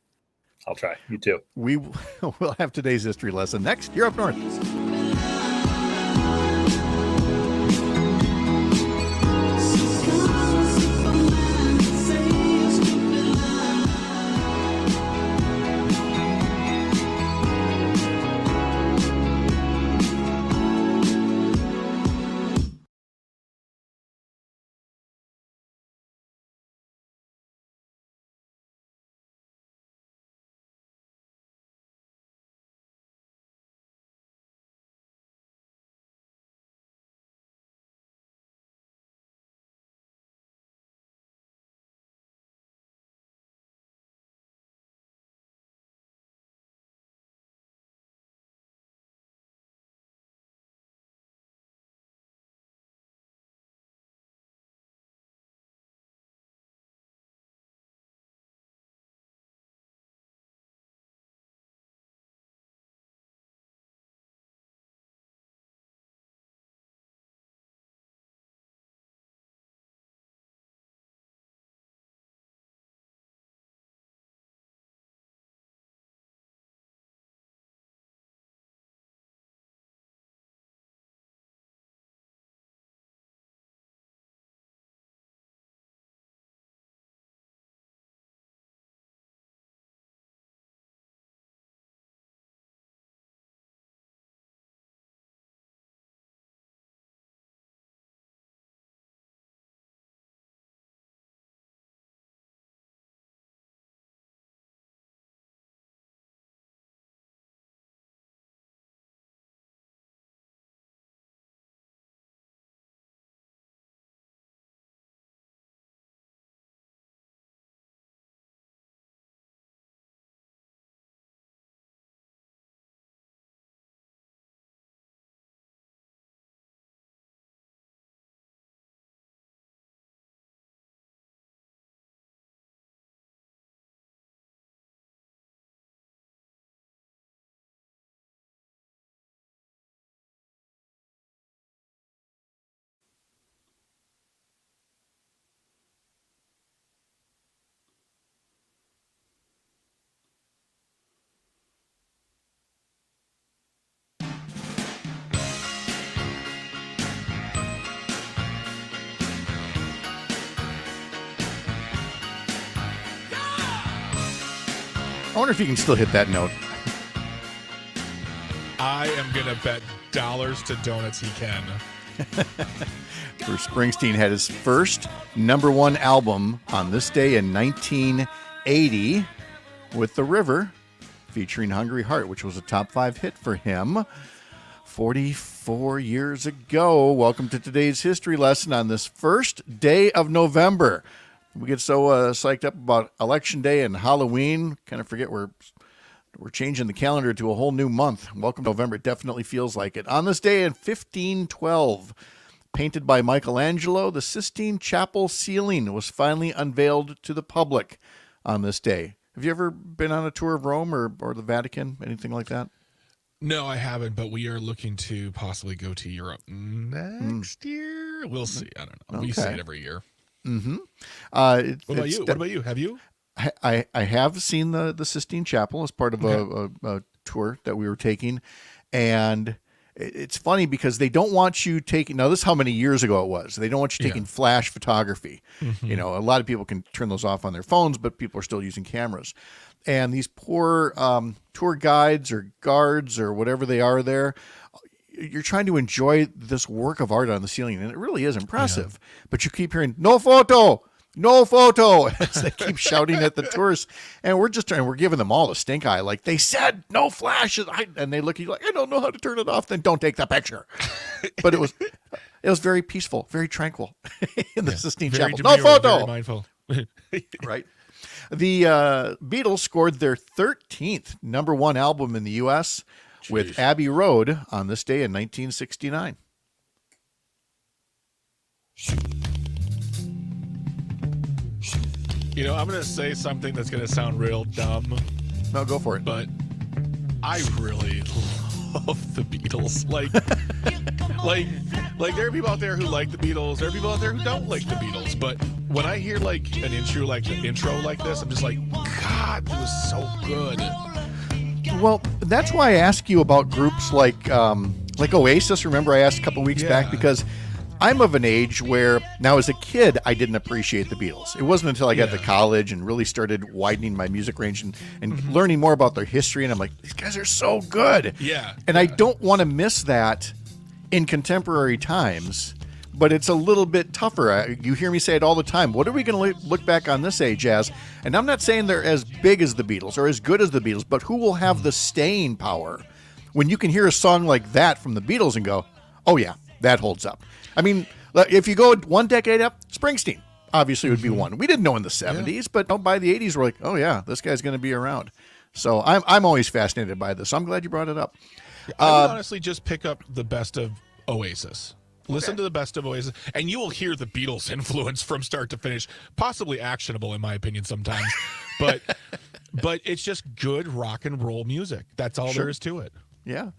I'll try. You too. We will have today's history lesson next. You're up north. wonder if you can still hit that note. I am going to bet dollars to donuts he can. Bruce Springsteen had his first number one album on this day in 1980 with The River, featuring Hungry Heart, which was a top 5 hit for him 44 years ago. Welcome to today's history lesson on this first day of November. We get so psyched up about Election Day and Halloween, kind of forget we're changing the calendar to a whole new month. Welcome to November. It definitely feels like it. On this day in 1512, painted by Michelangelo, the Sistine Chapel ceiling was finally unveiled to the public on this day. Have you ever been on a tour of Rome or the Vatican, anything like that? No, I haven't, but we are looking to possibly go to Europe next year. We'll see. I don't know. We see it every year. Mm-hmm. What about you? What about you? Have you? I have seen the Sistine Chapel as part of a tour that we were taking, and it's funny because they don't want you taking. Now, this is how many years ago it was. They don't want you taking flash photography. Mm-hmm. You know, a lot of people can turn those off on their phones, but people are still using cameras. And these poor tour guides or guards or whatever they are there, you're trying to enjoy this work of art on the ceiling, and it really is impressive. Yeah. But you keep hearing, no photo, no photo, as they keep shouting at the tourists. And we're giving them all the stink eye. Like, they said, no flash. And they look at you like, I don't know how to turn it off. Then don't take the picture. But it was very peaceful, very tranquil in the Sistine Chapel. No photo. Very mindful. Right. The Beatles scored their 13th number one album in the U.S. with Abbey Road on this day in 1969. You know, I'm going to say something that's going to sound real dumb. No, go for it. But I really love the Beatles. Like there are people out there who like the Beatles. There are people out there who don't like the Beatles. But when I hear like an intro like this, I'm just like, God, it was so good. Well, that's why I ask you about groups like Oasis. Remember, I asked a couple weeks back because I'm of an age where now as a kid, I didn't appreciate the Beatles. It wasn't until I got to college and really started widening my music range and learning more about their history. And I'm like, these guys are so good. Yeah. And I don't want to miss that in contemporary times, but it's a little bit tougher. You hear me say it all the time. What are we going to look back on this age as? And I'm not saying they're as big as the Beatles or as good as the Beatles, but who will have the staying power when you can hear a song like that from the Beatles and go, oh yeah, that holds up. I mean, if you go one decade up, Springsteen obviously would be one. We didn't know in the 70s, but by the 80s, we're like, oh yeah, this guy's going to be around. So I'm always fascinated by this. I'm glad you brought it up. I would honestly just pick up the best of Oasis. Listen to the best of Oasis, and you will hear the Beatles' influence from start to finish. Possibly actionable, in my opinion, sometimes. but it's just good rock and roll music. That's all there is to it. Yeah.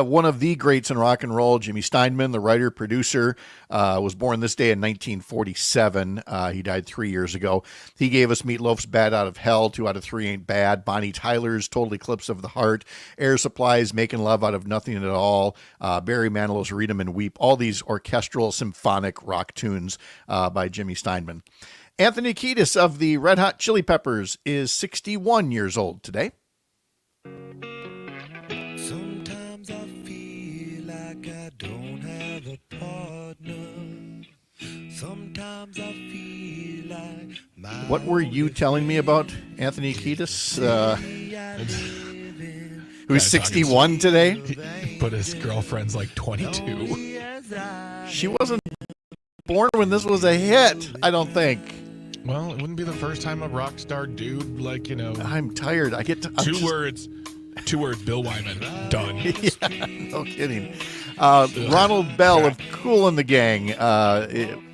One of the greats in rock and roll, Jimmy Steinman, the writer, producer, was born this day in 1947. He died 3 years ago. He gave us Meatloaf's Bad Out of Hell, 2 Out of 3 Ain't Bad, Bonnie Tyler's Total Eclipse of the Heart, Air Supply's Making Love Out of Nothing at All, Barry Manilow's Read 'em and Weep, all these orchestral symphonic rock tunes by Jimmy Steinman. Anthony Kiedis of the Red Hot Chili Peppers is 61 years old today. Sometimes I feel like I don't have a partner. Sometimes I feel like What were you telling me about Anthony Kiedis? Who's 61 today? But his girlfriend's like 22. She wasn't born when this was a hit, I don't think. Well, it wouldn't be the first time a rock star dude, like, you know. I'm tired. I get to. Two words, Bill Wyman. Done. Yeah, no kidding. Ronald Bell of Kool and the Gang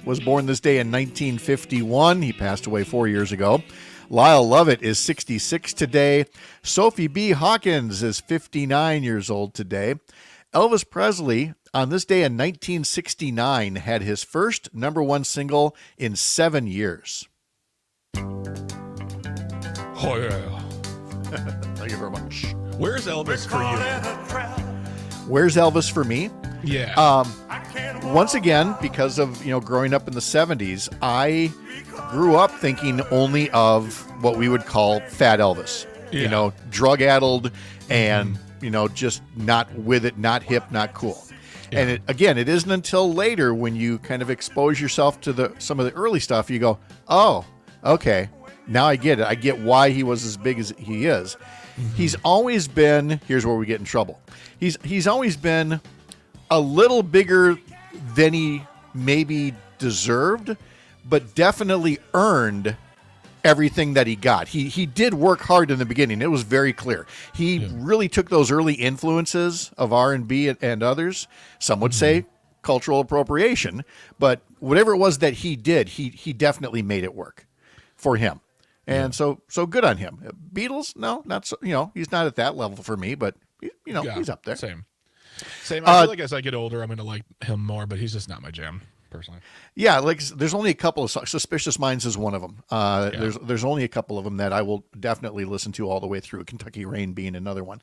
was born this day in 1951. He passed away 4 years ago. Lyle Lovett is 66 today. Sophie B. Hawkins is 59 years old today. Elvis Presley, on this day in 1969, had his first number one single in 7 years. Oh, yeah. Thank you very much. Where's Elvis for you? Where's Elvis for me? Yeah. Once again, because of growing up in the 70s, I grew up thinking only of what we would call Fat Elvis. Yeah. drug addled and, just not with it, not hip, not cool. Yeah. And it isn't until later when you kind of expose yourself to some of the early stuff, you go, oh, okay, now I get it. I get why he was as big as he is. He's always been, here's where we get in trouble. He's always been a little bigger than he maybe deserved, but definitely earned everything that he got. He did work hard in the beginning. It was very clear. He really took those early influences of R&B and others. Some would say cultural appropriation, but whatever it was that he did, he definitely made it work for him. And so good on him. Beatles, no, not so. He's not at that level for me, but he's up there. Same. I feel like as I get older, I'm going to like him more, but he's just not my jam, personally. Yeah, like there's only a couple of Suspicious Minds is one of them. There's only a couple of them that I will definitely listen to all the way through. Kentucky Rain being another one.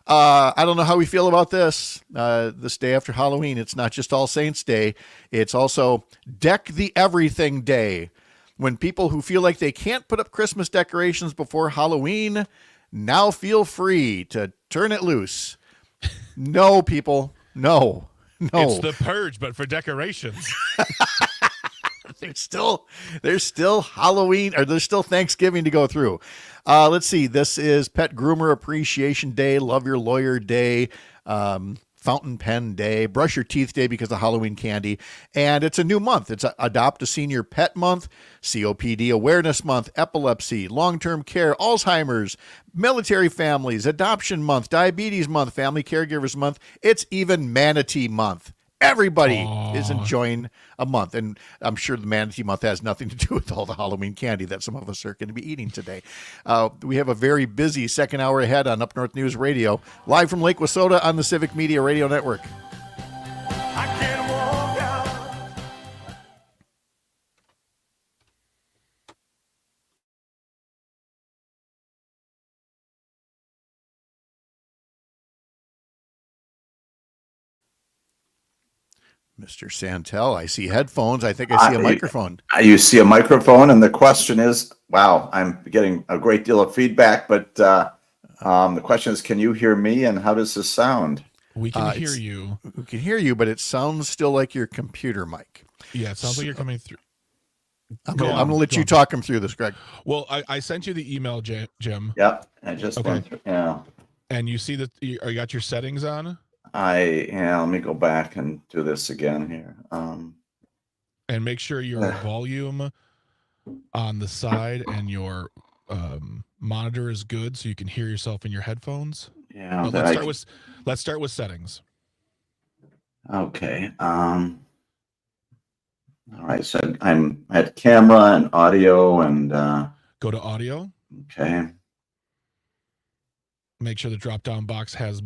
I don't know how we feel about this. This day after Halloween, it's not just All Saints Day. It's also Deck the Everything Day. When people who feel like they can't put up Christmas decorations before Halloween now feel free to turn it loose. No, people. No. It's the purge, but for decorations. There's still Halloween, or there's still Thanksgiving to go through. Let's see. This is Pet Groomer Appreciation Day, Love Your Lawyer Day, Fountain Pen Day, Brush Your Teeth Day because of Halloween candy. And it's a new month. It's Adopt a Senior Pet Month, COPD Awareness Month, Epilepsy, Long-Term Care, Alzheimer's, Military Families, Adoption Month, Diabetes Month, Family Caregivers Month. It's even Manatee Month. Everybody is enjoying a month. And I'm sure the Manatee Month has nothing to do with all the Halloween candy that some of us are going to be eating today. We have a very busy second hour ahead on Up North News Radio, live from Lake Wissota on the Civic Media Radio Network. I can't walk out. Mr. Santel, I see headphones. I think I see a microphone. You see a microphone, and the question is, wow, I'm getting a great deal of feedback, but the question is, can you hear me, and how does this sound? We can hear you. We can hear you, but it sounds still like your computer mic. Yeah, it sounds like you're coming through. I'm going to let you talk him through this, Greg. Well, I sent you the email, Jim. Yep, I just went through. Yeah. And you see that you got your settings on? Let me go back and do this again here. And make sure your volume on the side and your monitor is good so you can hear yourself in your headphones. Yeah. Let's start with settings. Okay. All right. So I'm at camera and audio and go to audio. Okay. Make sure the drop-down box has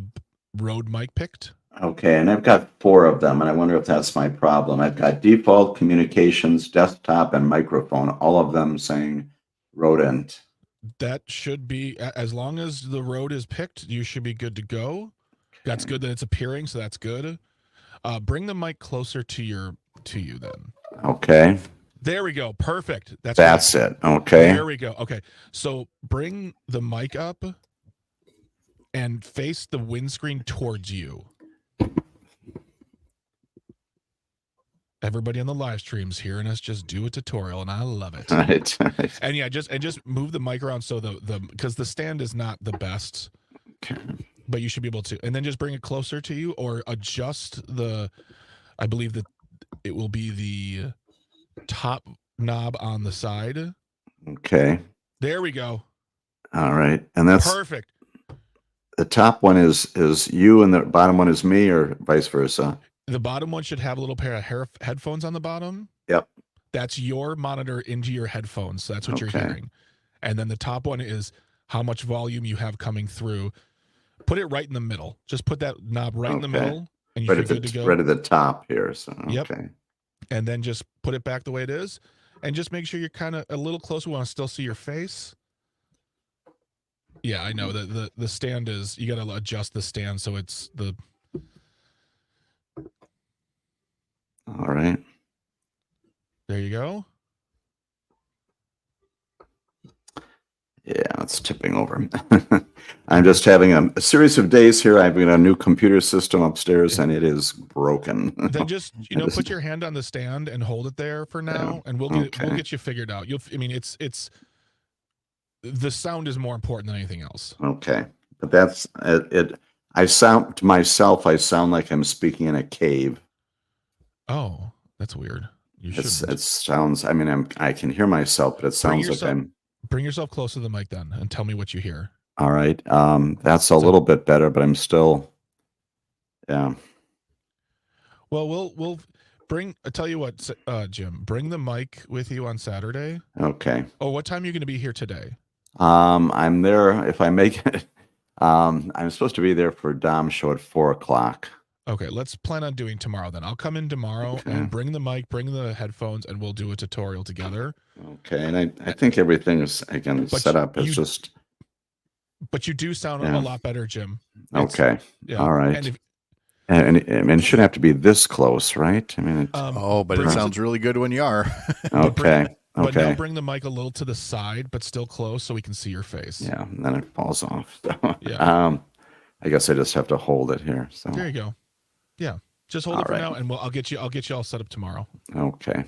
Rode mic picked. Okay, and I've got 4 of them, and I wonder if that's my problem. I've got default, communications, desktop, and microphone, all of them saying rodent. That should be, as long as the Rode is picked, you should be good to go. Okay. That's good that it's appearing, so that's good. Bring the mic closer to you then. Okay. There we go. Perfect. That's it. Okay. There we go. Okay. So bring the mic up and face the windscreen towards you. Everybody on the live stream's hearing us just do a tutorial, and I love it. Right. And yeah, just move the mic around so because the stand is not the best, Okay. but you should be able to. And then just bring it closer to you, or adjust I believe that it will be the top knob on the side. Okay. There we go. All right, and that's perfect. The top one is you, and the bottom one is me, or vice versa. The bottom one should have a little pair of headphones on the bottom. Yep. That's your monitor into your headphones. So that's what you're hearing. And then the top one is how much volume you have coming through. Put it right in the middle. Just put that knob right in the middle, and you're good to go. Right at the top here. So Yep. And then just put it back the way it is, and just make sure you're kind of a little closer. We want to still see your face. Yeah, I know that the stand is, you got to adjust the stand so it's the. All right. There you go. Yeah, it's tipping over. I'm just having a series of days here. I've got a new computer system upstairs, and it is broken. Then just put your hand on the stand and hold it there for now, and we'll get you figured out. It's the sound is more important than anything else. Okay, but that's it. I sound like I'm speaking in a cave. Oh, that's weird. You should. It sounds. I mean, I can hear myself, but it sounds like I'm. Bring yourself close to the mic then, and tell me what you hear. All right. That's a little bit better, but I'm still. Yeah. Well, we'll bring. I tell you what, Jim. Bring the mic with you on Saturday. Okay. Oh, what time are you going to be here today? I'm there if I make it. I'm supposed to be there for Dom's show at 4:00. Okay, let's plan on doing tomorrow then. I'll come in tomorrow and bring the mic, bring the headphones, and we'll do a tutorial together. Okay, and I think everything is again set up. It's just. But you do sound a lot better, Jim. Okay. All right. And it shouldn't have to be this close, right? I mean, but it sounds really good when you are. Okay. But now bring the mic a little to the side, but still close so we can see your face. Yeah, and then it falls off. So, yeah. I guess I just have to hold it here. So there you go. Yeah, just hold it for now, and I'll get you all set up tomorrow. Okay.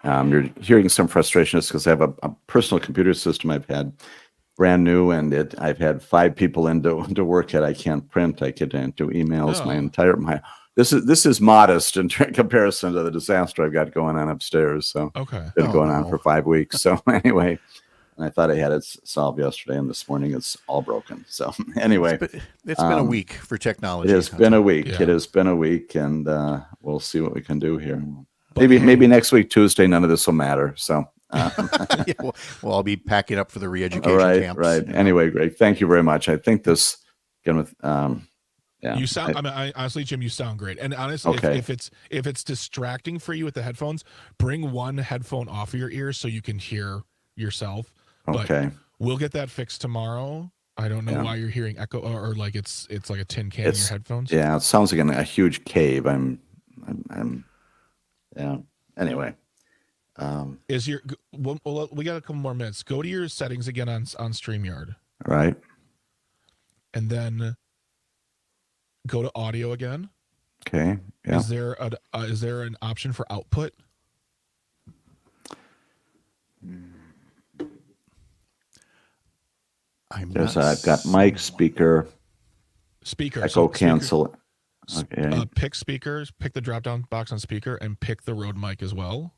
You're hearing some frustration just because I have a personal computer system I've had brand new, and I've had 5 people in to work at. I can't print. I can't do emails. This is modest in comparison to the disaster I've got going on upstairs. So okay, been going on for 5 weeks. So anyway, and I thought I had it solved yesterday, and this morning it's all broken. So anyway, it's been a week for technology. It has been a week. Yeah. It has been a week, and we'll see what we can do here. Maybe next week Tuesday, none of this will matter. So. I'll be packing up for the re-education camps. Right. Anyway, Greg, thank you very much. I think this again with You sound. Honestly, Jim, you sound great. And honestly, if it's distracting for you with the headphones, bring one headphone off of your ears so you can hear yourself. Okay. But we'll get that fixed tomorrow. I don't know why you're hearing echo or like it's like a tin can in your headphones. Yeah, it sounds like a huge cave. I'm Anyway. Is your well, we got a couple more minutes. Go to your settings again on StreamYard. Right. And then go to audio again. Okay. Yeah. Is there an option for output? I've got mic, speaker, echo, cancel. Okay. Pick speakers. Pick the drop-down box on speaker and pick the Rode mic as well.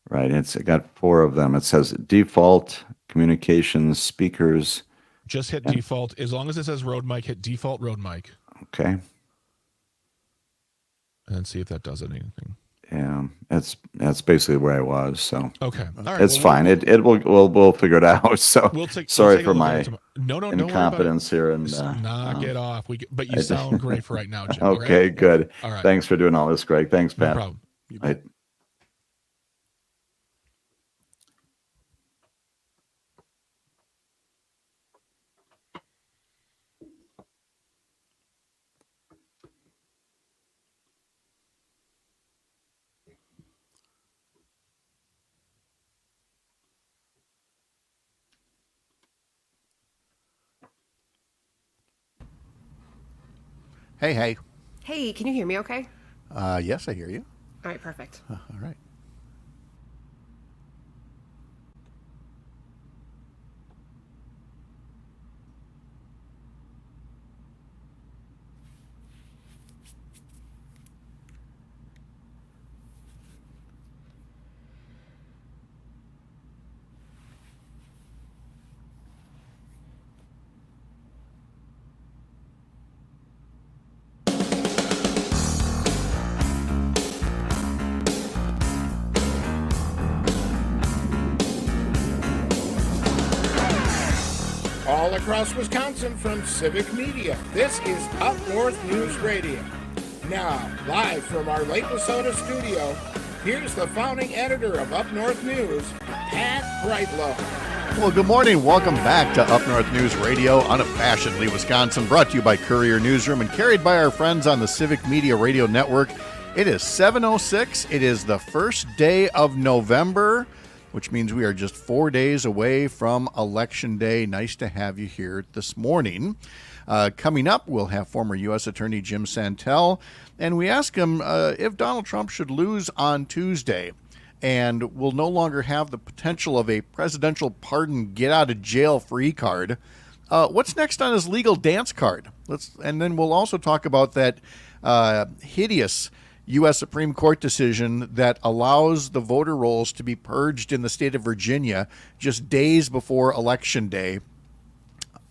Right. It got 4 of them. It says default communications speakers. Just hit default. As long as it says Rode mic, hit default Rode mic. Okay. And then see if that does anything. Yeah, that's basically where I was. So okay, all right, it's fine. We'll figure it out. So sorry for my incompetence here and knock it off. But you sound great for right now, Jim. Okay, right? good. All right. Thanks for doing all this, Greg. Thanks, Pat. No problem. Right. Hey. Hey, can you hear me okay? Yes, I hear you. All right, perfect. All right. All across Wisconsin from Civic Media, this is Up North News Radio. Now, live from our Lake Minnesota studio, here's the founding editor of Up North News, Pat Brightlow. Well, good morning. Welcome back to Up North News Radio, unabashedly Wisconsin, brought to you by Courier Newsroom and carried by our friends on the Civic Media Radio Network. It is 7:06. It is the first day of November. which means we are just 4 days away from Election Day. Nice to have you here this morning. Coming up, we'll have former U.S. Attorney Jim Santel, and we ask him if Donald Trump should lose on Tuesday and will no longer have the potential of a presidential pardon get-out-of-jail-free card. What's next on his legal dance card? And then we'll also talk about that hideous U.S. Supreme Court decision that allows the voter rolls to be purged in the state of Virginia just days before Election Day.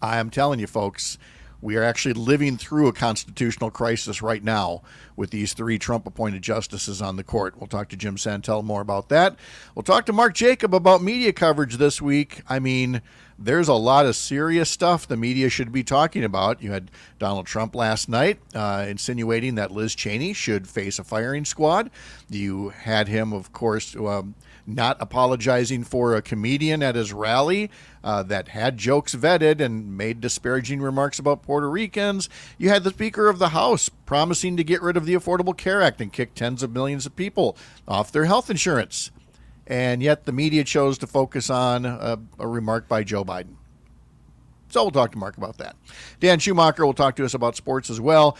I am telling you, folks, we are actually living through a constitutional crisis right now with these 3 Trump-appointed justices on the court. We'll talk to Jim Santel more about that. We'll talk to Mark Jacob about media coverage this week. I mean, there's a lot of serious stuff the media should be talking about. You had Donald Trump last night insinuating that Liz Cheney should face a firing squad. You had him, of course, not apologizing for a comedian at his rally that had jokes vetted and made disparaging remarks about Puerto Ricans. You had the Speaker of the House promising to get rid of the Affordable Care Act and kick tens of millions of people off their health insurance. And yet the media chose to focus on a remark by Joe Biden. So we'll talk to Mark about that. Dan Schumacher will talk to us about sports as well.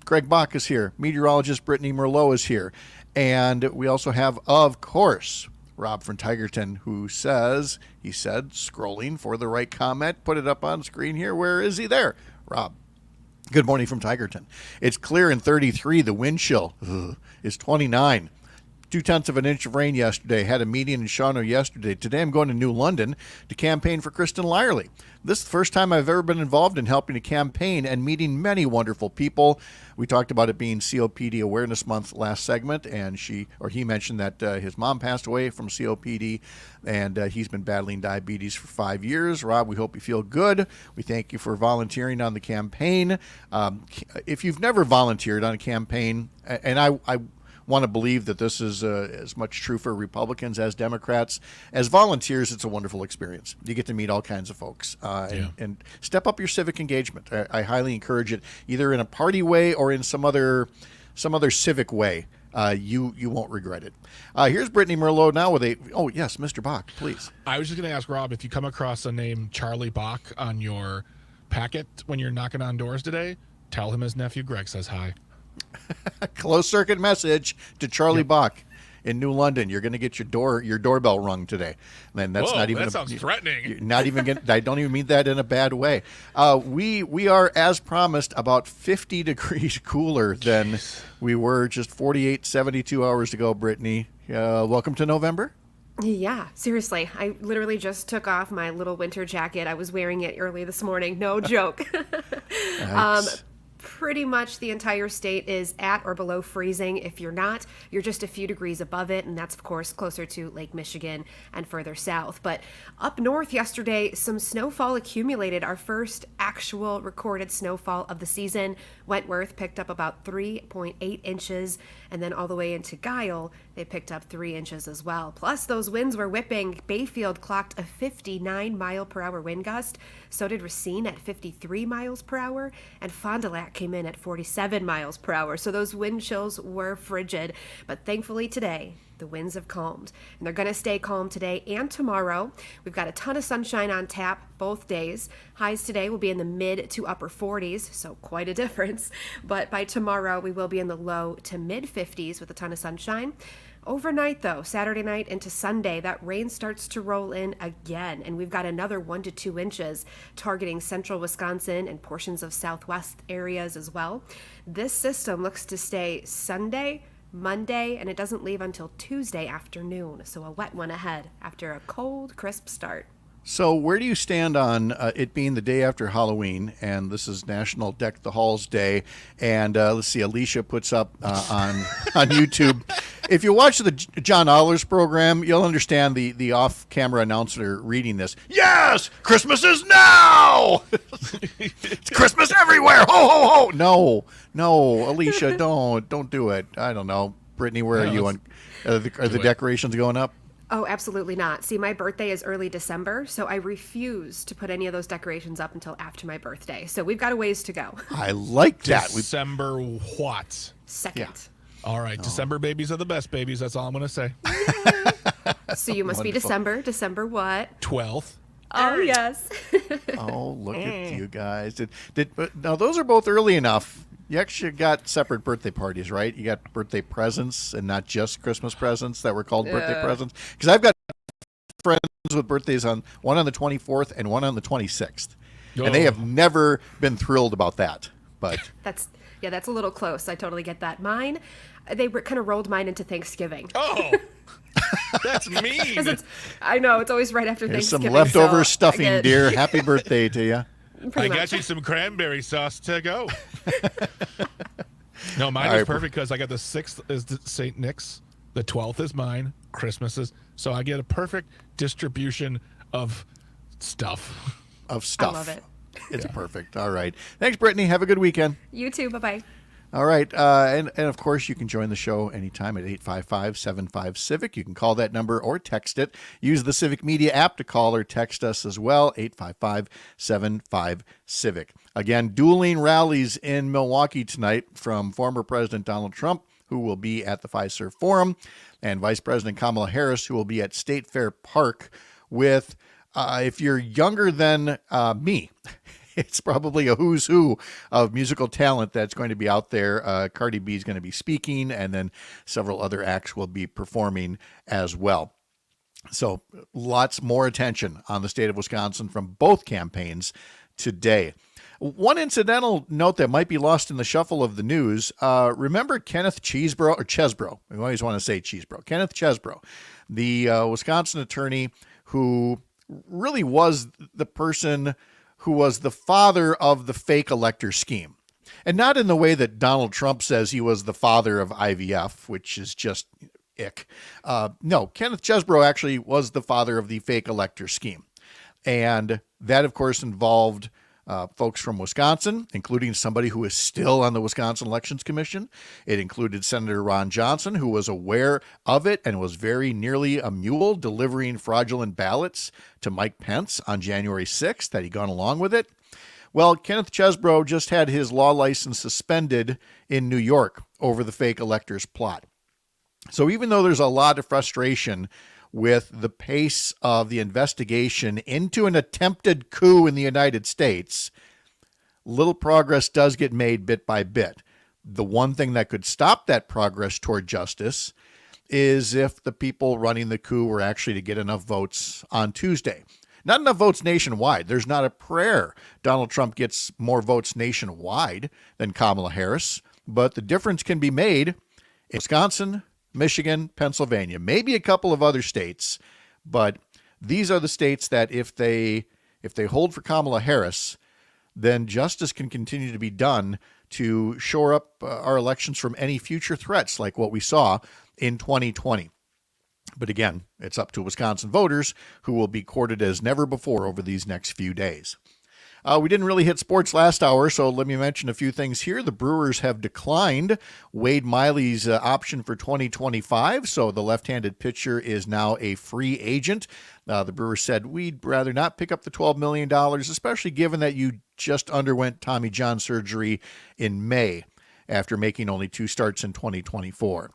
Greg Bach is here. Meteorologist Brittany Merlot is here. And we also have, of course, Rob from Tigerton, who said, scrolling for the right comment, put it up on screen here. Where is he? There. Rob. Good morning from Tigerton. It's clear in 33. The wind chill is 29. 0.2 of an inch of rain yesterday. Had a meeting in Shawano yesterday. Today I'm going to New London to campaign for Kristen Lyerly. This is the first time I've ever been involved in helping to campaign and meeting many wonderful people. We talked about it being COPD Awareness Month last segment, and he mentioned that his mom passed away from COPD, and he's been battling diabetes for 5 years. Rob, we hope you feel good. We thank you for volunteering on the campaign. If you've never volunteered on a campaign, and I want to believe that this is as much true for Republicans as Democrats. As volunteers, it's a wonderful experience. You get to meet all kinds of folks and step up your civic engagement. I highly encourage it, either in a party way or in some other civic way. You won't regret it. Here's Brittany Merlot now with yes, Mr. Bach, please. I was just going to ask Rob, if you come across a name Charlie Bach on your packet when you're knocking on doors today, tell him his nephew Greg says hi. Closed circuit message to Charlie Bach in New London. You're going to get your doorbell rung today. And that's not even that sounds threatening. Not even I don't even mean that in a bad way. We are, as promised, about 50 degrees cooler than we were just 48, 72 hours ago. Brittany, welcome to November. Yeah, seriously. I literally just took off my little winter jacket. I was wearing it early this morning. No joke. Nice. Pretty much the entire state is at or below freezing. If you're not, you're just a few degrees above it, and that's, of course, closer to Lake Michigan and further south. But up north yesterday, some snowfall accumulated, our first actual recorded snowfall of the season. Wentworth picked up about 3.8 inches, and then all the way into Guile, they picked up 3 inches as well. Plus, those winds were whipping. Bayfield clocked a 59-mile-per-hour wind gust. So did Racine at 53 miles per hour, and Fond du Lac came in at 47 miles per hour. So those wind chills were frigid. But thankfully today, the winds have calmed, and they're going to stay calm today and tomorrow. We've got a ton of sunshine on tap both days. Highs today will be in the mid to upper 40s, so quite a difference. But by tomorrow, we will be in the low to mid 50s with a ton of sunshine. Overnight, though, Saturday night into Sunday, that rain starts to roll in again, and we've got another 1 to 2 inches targeting central Wisconsin and portions of southwest areas as well. This system looks to stay Sunday, Monday, and it doesn't leave until Tuesday afternoon, so a wet one ahead after a cold, crisp start. So where do you stand on it being the day after Halloween, and this is National Deck the Halls Day, and let's see, Alicia puts up on YouTube. If you watch the John Allers program, you'll understand the off-camera announcer reading this. Yes, Christmas is now! It's Christmas everywhere! Ho, ho, ho! No, Alicia, don't do it. I don't know. Brittany, where are you? Are the decorations going up? Oh, absolutely not. See, my birthday is early December, so I refuse to put any of those decorations up until after my birthday. So we've got a ways to go. I like that. December what? 2nd. Yeah. All right. December babies are the best babies. That's all I'm going to say. So you must be December what? 12th. Oh, yes. Oh, look at you guys. But now those are both early enough. You actually got separate birthday parties, right? You got birthday presents and not just Christmas presents that were called birthday presents. Because I've got friends with birthdays one on the 24th and one on the 26th. And they have never been thrilled about that. But That's a little close. I totally get that. Mine, they kind of rolled mine into Thanksgiving. Oh, that's mean. 'Cause I know, it's always right after here's Thanksgiving. some leftover so stuffing, I get- dear. Happy birthday to you. I got you some cranberry sauce to go. No, mine All is right. perfect because I got the 6th is St. Nick's, the 12th is mine, Christmas is. So I get a perfect distribution of stuff. Of stuff. I love it. It's perfect. All right. Thanks, Brittany. Have a good weekend. You too. Bye-bye. All right. And of course, you can join the show anytime at 855-75-CIVIC. You can call that number or text it. Use the Civic Media app to call or text us as well, 855-75-CIVIC. Again, dueling rallies in Milwaukee tonight from former President Donald Trump, who will be at the Fiserv Forum, and Vice President Kamala Harris, who will be at State Fair Park with, if you're younger than me, it's probably a who's who of musical talent that's going to be out there. Cardi B is going to be speaking, and then several other acts will be performing as well. So lots more attention on the state of Wisconsin from both campaigns today. One incidental note that might be lost in the shuffle of the news, remember Kenneth Chesbro? We always want to say Chesbro. Kenneth Chesbro, the Wisconsin attorney who really was the person who was the father of the fake elector scheme. And not in the way that Donald Trump says he was the father of IVF, which is just ick. No, Kenneth Chesbro actually was the father of the fake elector scheme. And that, of course, involved folks from Wisconsin, including somebody who is still on the Wisconsin Elections Commission. It included Senator Ron Johnson, who was aware of it and was very nearly a mule delivering fraudulent ballots to Mike Pence on January 6th that he'd gone along with it. Well, Kenneth Chesbro just had his law license suspended in New York over the fake electors plot. So even though there's a lot of frustration with the pace of the investigation into an attempted coup in the United States, little progress does get made bit by bit. The one thing that could stop that progress toward justice is if the people running the coup were actually to get enough votes on Tuesday. Not enough votes nationwide. There's not a prayer Donald Trump gets more votes nationwide than Kamala Harris, but the difference can be made in Wisconsin, Michigan, Pennsylvania, maybe a couple of other states, but these are the states that if they hold for Kamala Harris, then justice can continue to be done to shore up our elections from any future threats like what we saw in 2020. But again, it's up to Wisconsin voters who will be courted as never before over these next few days. We didn't really hit sports last hour, so let me mention a few things here. The Brewers have declined Wade Miley's option for 2025, so the left-handed pitcher is now a free agent. The Brewers said, we'd rather not pick up the $12 million, especially given that you just underwent Tommy John surgery in May after making only 2 starts in 2024.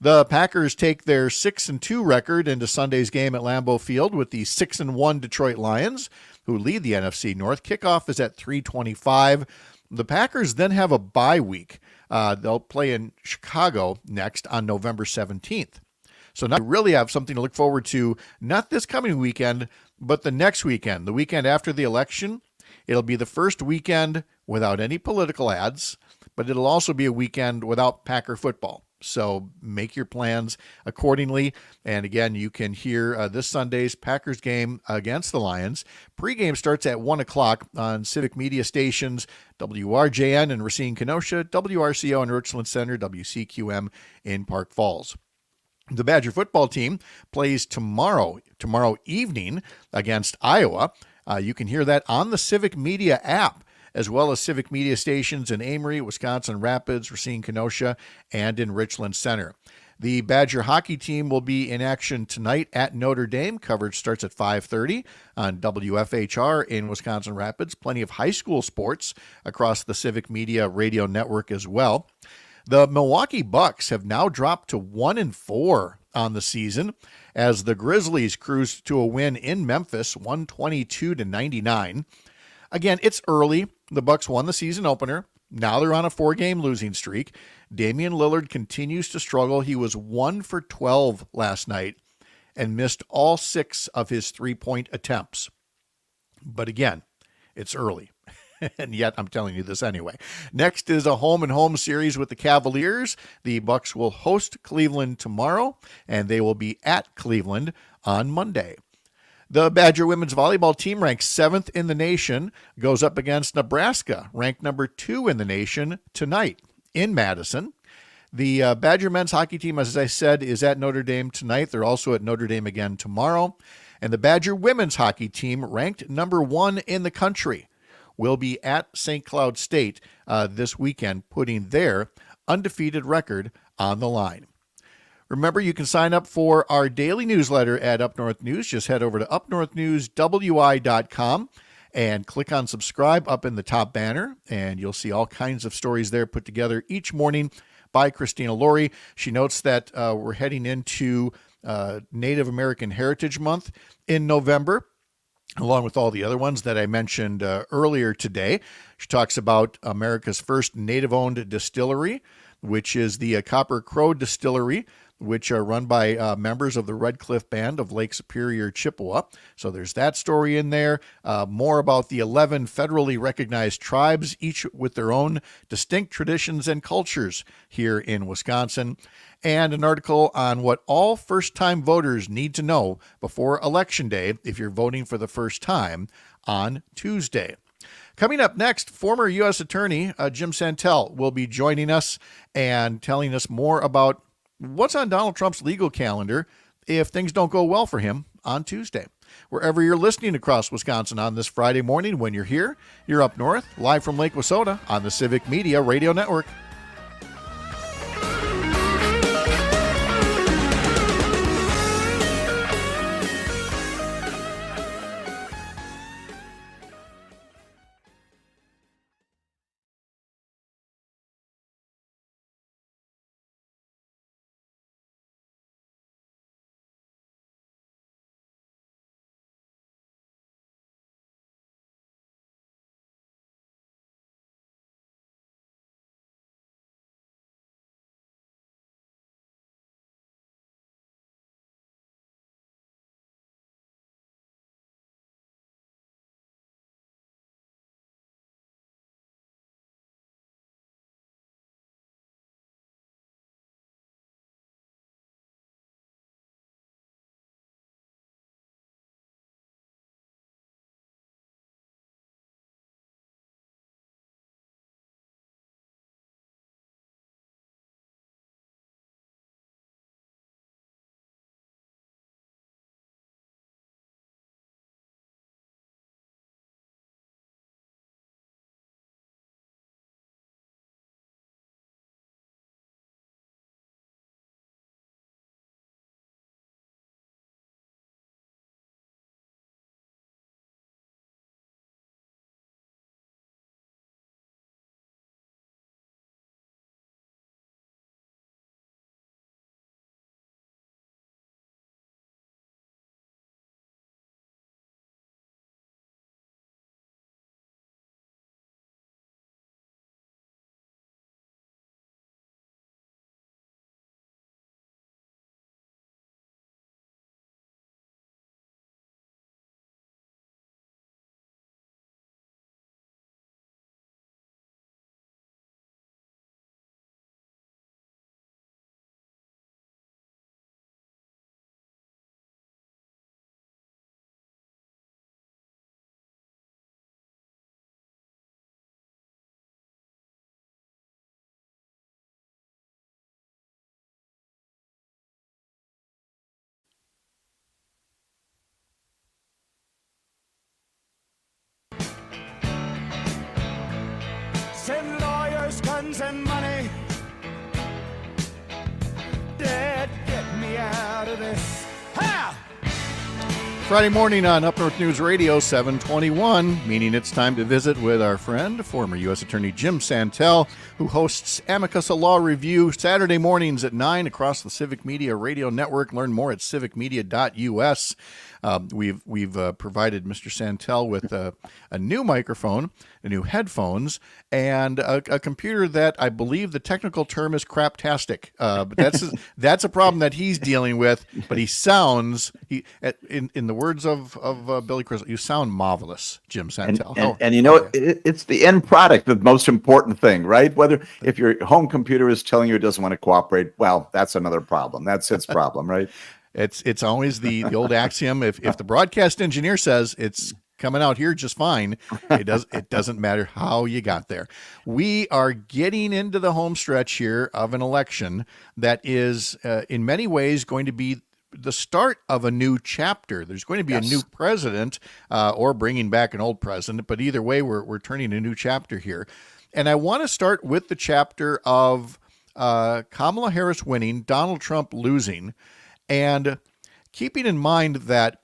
The Packers take their 6-2 record into Sunday's game at Lambeau Field with the 6-1 Detroit Lions, who lead the NFC North. Kickoff is at 3:25. The Packers then have a bye week. They'll play in Chicago next on November 17th. So now we really have something to look forward to, not this coming weekend, but the next weekend, the weekend after the election. It'll be the first weekend without any political ads, but it'll also be a weekend without Packer football. So make your plans accordingly. And again, you can hear this Sunday's Packers game against the Lions. Pregame starts at 1 o'clock on Civic Media stations, WRJN in Racine, Kenosha, WRCO in Richland Center, WCQM in Park Falls. The Badger football team plays tomorrow evening against Iowa. You can hear that on the Civic Media app, as well as Civic Media stations in Amory, Wisconsin Rapids, Racine, Kenosha, and in Richland Center. The Badger hockey team will be in action tonight at Notre Dame. Coverage starts at 5:30 on WFHR in Wisconsin Rapids. Plenty of high school sports across the Civic Media radio network as well. The Milwaukee Bucks have now dropped to 1-4 on the season as the Grizzlies cruised to a win in Memphis, 122-99. Again, it's early. The Bucks won the season opener. Now they're on a 4-game losing streak. Damian Lillard continues to struggle. He was 1 for 12 last night and missed all 6 of his 3-point attempts. But again, it's early. And yet I'm telling you this anyway. Next is a home-and-home series with the Cavaliers. The Bucks will host Cleveland tomorrow, and they will be at Cleveland on Monday. The Badger women's volleyball team, ranked 7th in the nation, goes up against Nebraska, ranked number 2 in the nation, tonight in Madison. The Badger men's hockey team, as I said, is at Notre Dame tonight. They're also at Notre Dame again tomorrow. And the Badger women's hockey team, ranked number 1 in the country, will be at St. Cloud State this weekend, putting their undefeated record on the line. Remember, you can sign up for our daily newsletter at Up North News. Just head over to upnorthnewswi.com and click on subscribe up in the top banner, and you'll see all kinds of stories there put together each morning by Christina Laurie. She notes that we're heading into Native American Heritage Month in November, along with all the other ones that I mentioned earlier today. She talks about America's first native-owned distillery, which is the Copper Crow Distillery, which are run by members of the Red Cliff Band of Lake Superior, Chippewa. So there's that story in there. More about the 11 federally recognized tribes, each with their own distinct traditions and cultures here in Wisconsin. And an article on what all first-time voters need to know before Election Day if you're voting for the first time on Tuesday. Coming up next, former U.S. Attorney Jim Santel will be joining us and telling us more about what's on Donald Trump's legal calendar if things don't go well for him on Tuesday. Wherever you're listening across Wisconsin on this Friday morning, when you're here, you're up north, live from Lake Wissota on the Civic Media Radio Network. Send lawyers, guns, and money. Dad, get me out of this. Ha! Friday morning on Up North News Radio 721, meaning it's time to visit with our friend, former U.S. Attorney Jim Santel, who hosts Amicus, a law review, Saturday mornings at 9 across the Civic Media Radio Network. Learn more at civicmedia.us. We've provided Mr. Santel with a new microphone, new headphones, and a computer that I believe the technical term is craptastic. But that's a problem that he's dealing with. But he sounds, in the words of Billy Crystal, you sound marvelous, Jim Santel. And you know, it's the end product, the most important thing, right? Whether if your home computer is telling you it doesn't want to cooperate, well, that's another problem. That's its problem, right? It's always the old axiom. If the broadcast engineer says it's coming out here just fine, it doesn't matter how you got there. We are getting into the home stretch here of an election that is in many ways going to be the start of a new chapter. There's going to be a new president or bringing back an old president, but either way, we're turning a new chapter here. And I want to start with the chapter of Kamala Harris winning, Donald Trump losing, and keeping in mind that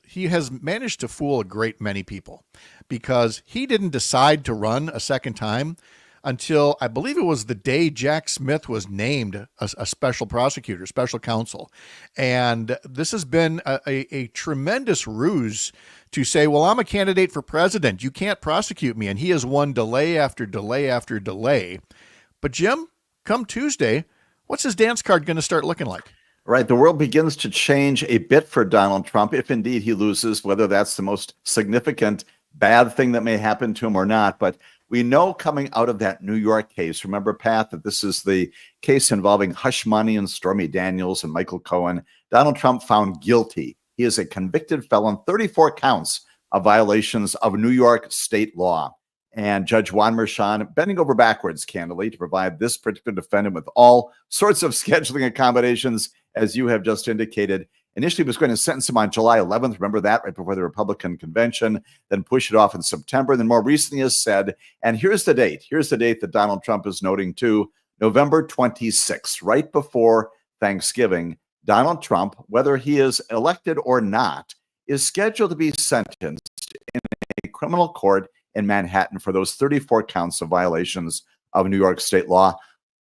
he has managed to fool a great many people, because he didn't decide to run a second time until I believe it was the day Jack Smith was named a special prosecutor, special counsel. And this has been a tremendous ruse to say, well, I'm a candidate for president. You can't prosecute me. And he has won delay after delay after delay. But Jim, come Tuesday, what's his dance card going to start looking like? Right. The world begins to change a bit for Donald Trump, if indeed he loses, whether that's the most significant bad thing that may happen to him or not. But we know coming out of that New York case, remember, Pat, that this is the case involving hush money and Stormy Daniels and Michael Cohen. Donald Trump found guilty. He is a convicted felon, 34 counts of violations of New York state law. And Judge Juan Merchan bending over backwards, candidly, to provide this particular defendant with all sorts of scheduling accommodations, as you have just indicated. Initially was going to sentence him on July 11th. Remember that, right before the Republican convention, then push it off in September. Then more recently has said, and here's the date. Here's the date that Donald Trump is noting too, November 26th, right before Thanksgiving. Donald Trump, whether he is elected or not, is scheduled to be sentenced in a criminal court in Manhattan for those 34 counts of violations of New York state law.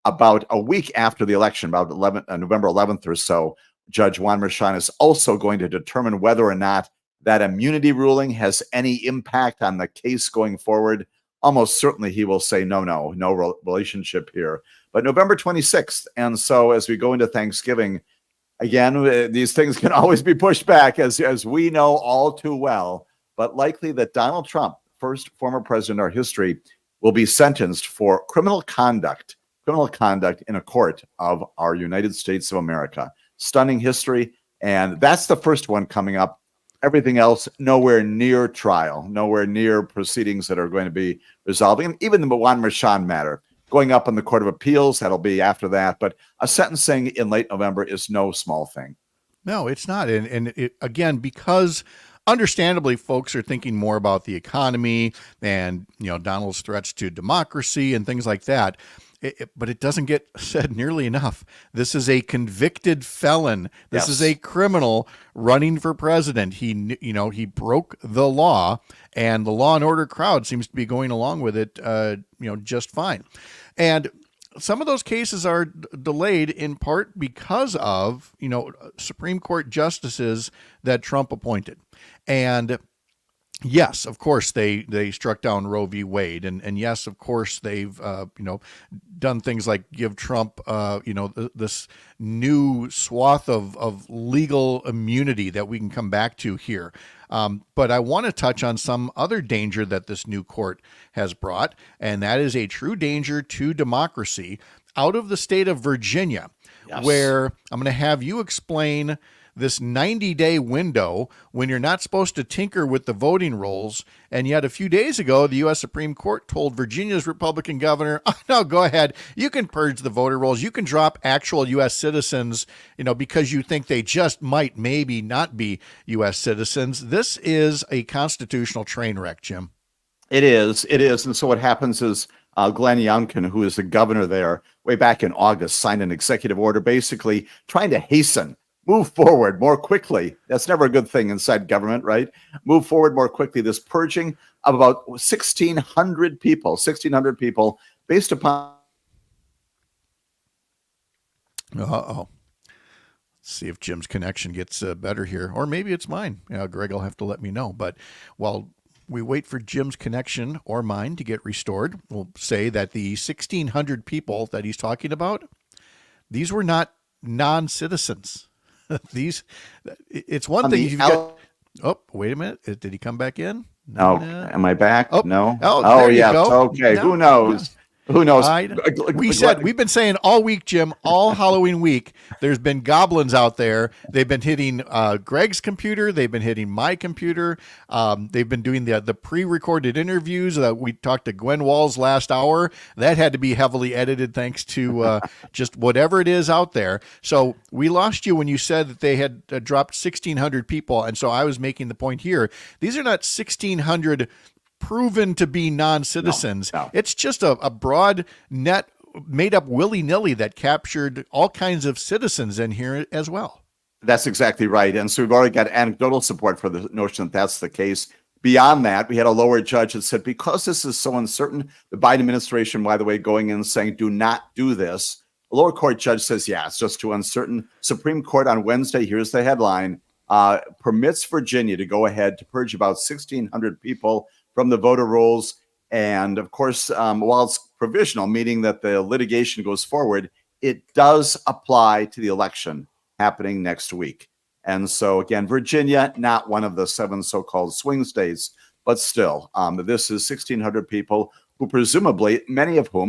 About a week after the election, about November 11th or so, Judge Juan Merchan is also going to determine whether or not that immunity ruling has any impact on the case going forward. Almost certainly he will say, no relationship here. But November 26th. And so as we go into Thanksgiving, again, these things can always be pushed back, as we know all too well. But likely that Donald Trump, first former president in our history, will be sentenced for criminal conduct in a court of our United States of America. Stunning history. And that's the first one coming up. Everything else, nowhere near trial, nowhere near proceedings that are going to be resolving. And even the Juan Merchan matter going up in the Court of Appeals, that'll be after that. But a sentencing in late November is no small thing. No, it's not. And again, because understandably, folks are thinking more about the economy and, Donald's threats to democracy and things like that. But it doesn't get said nearly enough. This is a convicted felon. This is a criminal running for president. He broke the law, and the law and order crowd seems to be going along with it, just fine. And some of those cases are delayed in part because of, Supreme Court justices that Trump appointed. And yes, of course, they struck down Roe v. Wade. And yes, of course, they've, done things like give Trump, this new swath of legal immunity that we can come back to here. But I want to touch on some other danger that this new court has brought, and that is a true danger to democracy out of the state of Virginia, where I'm going to have you explain this 90-day window when you're not supposed to tinker with the voting rolls. And yet a few days ago, the U.S. Supreme Court told Virginia's Republican governor, oh, no, go ahead. You can purge the voter rolls. You can drop actual U.S. citizens, because you think they just might maybe not be U.S. citizens. This is a constitutional train wreck, Jim. It is. And so what happens is Glenn Youngkin, who is the governor there, way back in August, signed an executive order basically trying to hasten move forward more quickly. That's never a good thing inside government, right? Move forward more quickly. This purging of about 1,600 people based upon. Uh-oh. See if Jim's connection gets better here, or maybe it's mine. Greg will have to let me know. But while we wait for Jim's connection or mine to get restored, we'll say that the 1,600 people that he's talking about, these were not non-citizens. It's one thing you've got. Oh, wait a minute. Did he come back in? No. Am I back? Oh, no. Oh, there you yes. go. Okay. No. Who knows? Who knows? We've been saying all week, Jim, all Halloween week, there's been goblins out there. They've been hitting Greg's computer. They've been hitting my computer. They've been doing the pre-recorded interviews. We talked to Gwen Walz last hour. That had to be heavily edited thanks to just whatever it is out there. So we lost you when you said that they had dropped 1,600 people. And so I was making the point here. These are not 1,600 proven to be non-citizens. No. It's just a broad net made up willy-nilly that captured all kinds of citizens in here as well. That's exactly right. And so we've already got anecdotal support for the notion that that's the case. Beyond that, we had a lower judge that said, because this is so uncertain, the Biden administration, by the way, going in and saying, do not do this. A lower court judge says, yeah, it's just too uncertain. Supreme Court on Wednesday, here's the headline, permits Virginia to go ahead to purge about 1,600 people from the voter rolls. And of course, while it's provisional, meaning that the litigation goes forward, it does apply to the election happening next week. And so again, Virginia, not one of the 7 so-called swing states, but still, this is 1,600 people who presumably,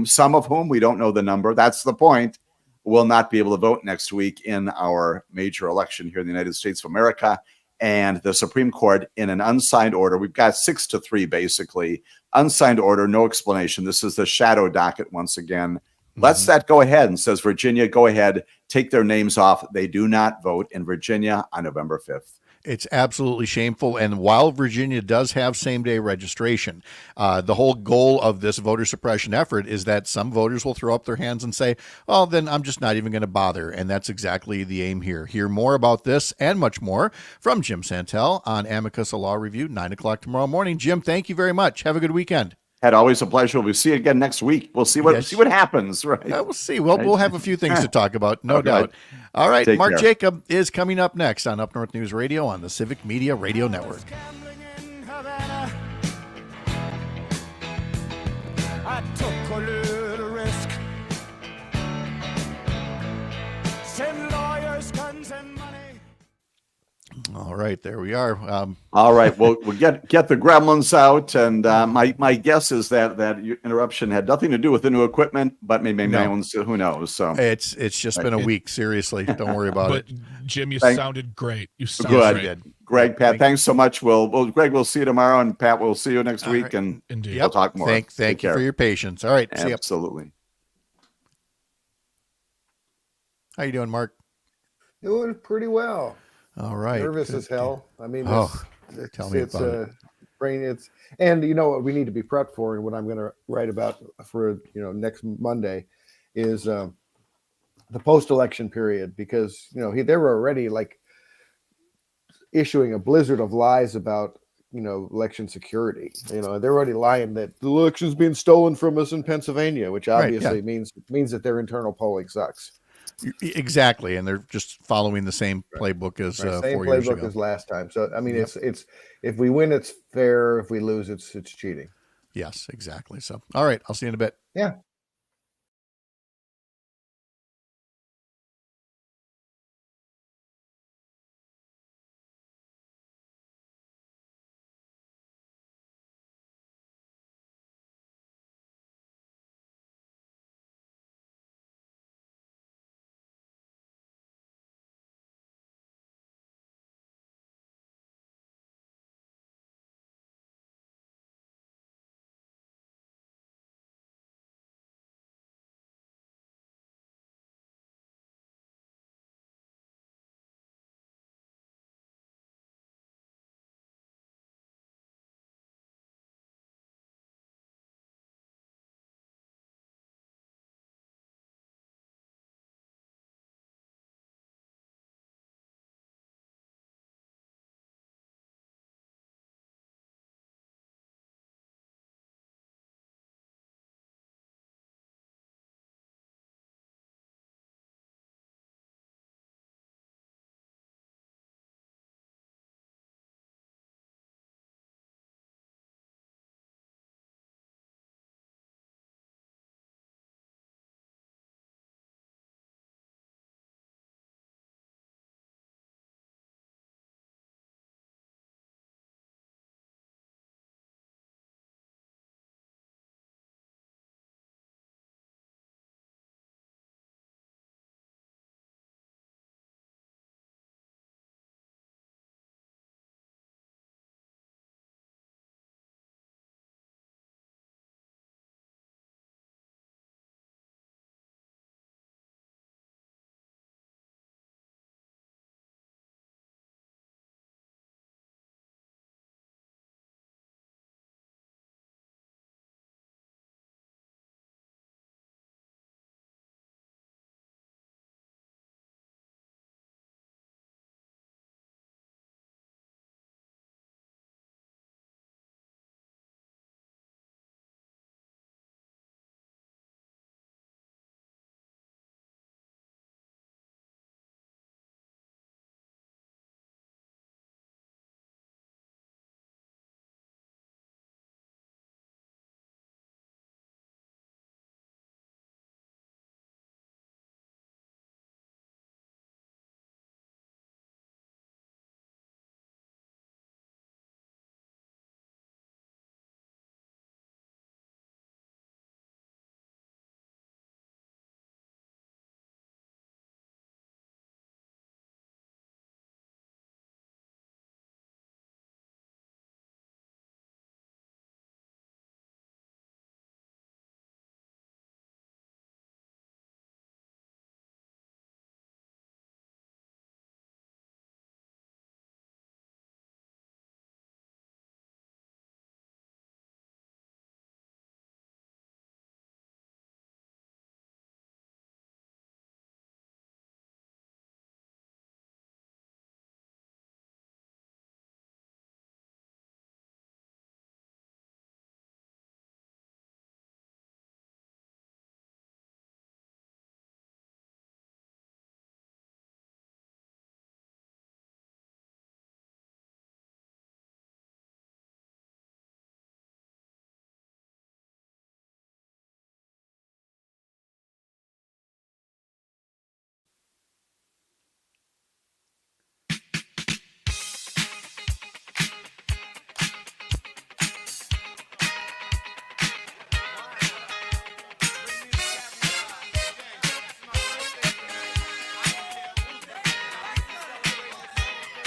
some of whom, we don't know the number, that's the point, will not be able to vote next week in our major election here in the United States of America. And the Supreme Court, in an unsigned order, we've got 6-3 basically, unsigned order, no explanation. This is the shadow docket once again. Lets that go ahead and says, Virginia, go ahead, take their names off. They do not vote in Virginia on November 5th. It's absolutely shameful. And while Virginia does have same-day registration, the whole goal of this voter suppression effort is that some voters will throw up their hands and say, oh, then I'm just not even going to bother. And that's exactly the aim here. Hear more about this and much more from Jim Santel on Amicus, a Law Review, 9 o'clock tomorrow morning. Jim, thank you very much. Have a good weekend. Had always a pleasure. We'll see you again next week. We'll see what happens, right? We'll see. We'll have a few things to talk about, no doubt. All right, Take Mark care. Jacob is coming up next on Up North News Radio on the Civic Media Radio Network. Gambling in Havana. I took a little risk. Send lawyers, guns, and money. All right, there we are. All right, we'll get the gremlins out, and my guess is that your interruption had nothing to do with the new equipment, but maybe my own. Who knows? So It's just been a week. Seriously, don't worry about But it. Jim, you sounded great. You sounded good. great. Greg, Pat, thanks so much. Greg, we'll see you tomorrow, and Pat, we'll see you next week, and Indeed. we'll talk more. Thank Take you care. for your patience. All right, see you. Absolutely. How you doing, Mark? Doing pretty well. All right. Nervous as hell. I mean, tell me about it. It's and you know what we need to be prepped for, and what I'm going to write about for next Monday is the post-election period, because they were already like issuing a blizzard of lies about election security. They're already lying that the election's being stolen from us in Pennsylvania, which obviously means that their internal polling sucks. Exactly, and they're just following the same playbook as 4 years ago. As last time. So I mean, it's if we win, it's fair. If we lose, it's cheating. Yes, exactly. So, all right, I'll see you in a bit. Yeah.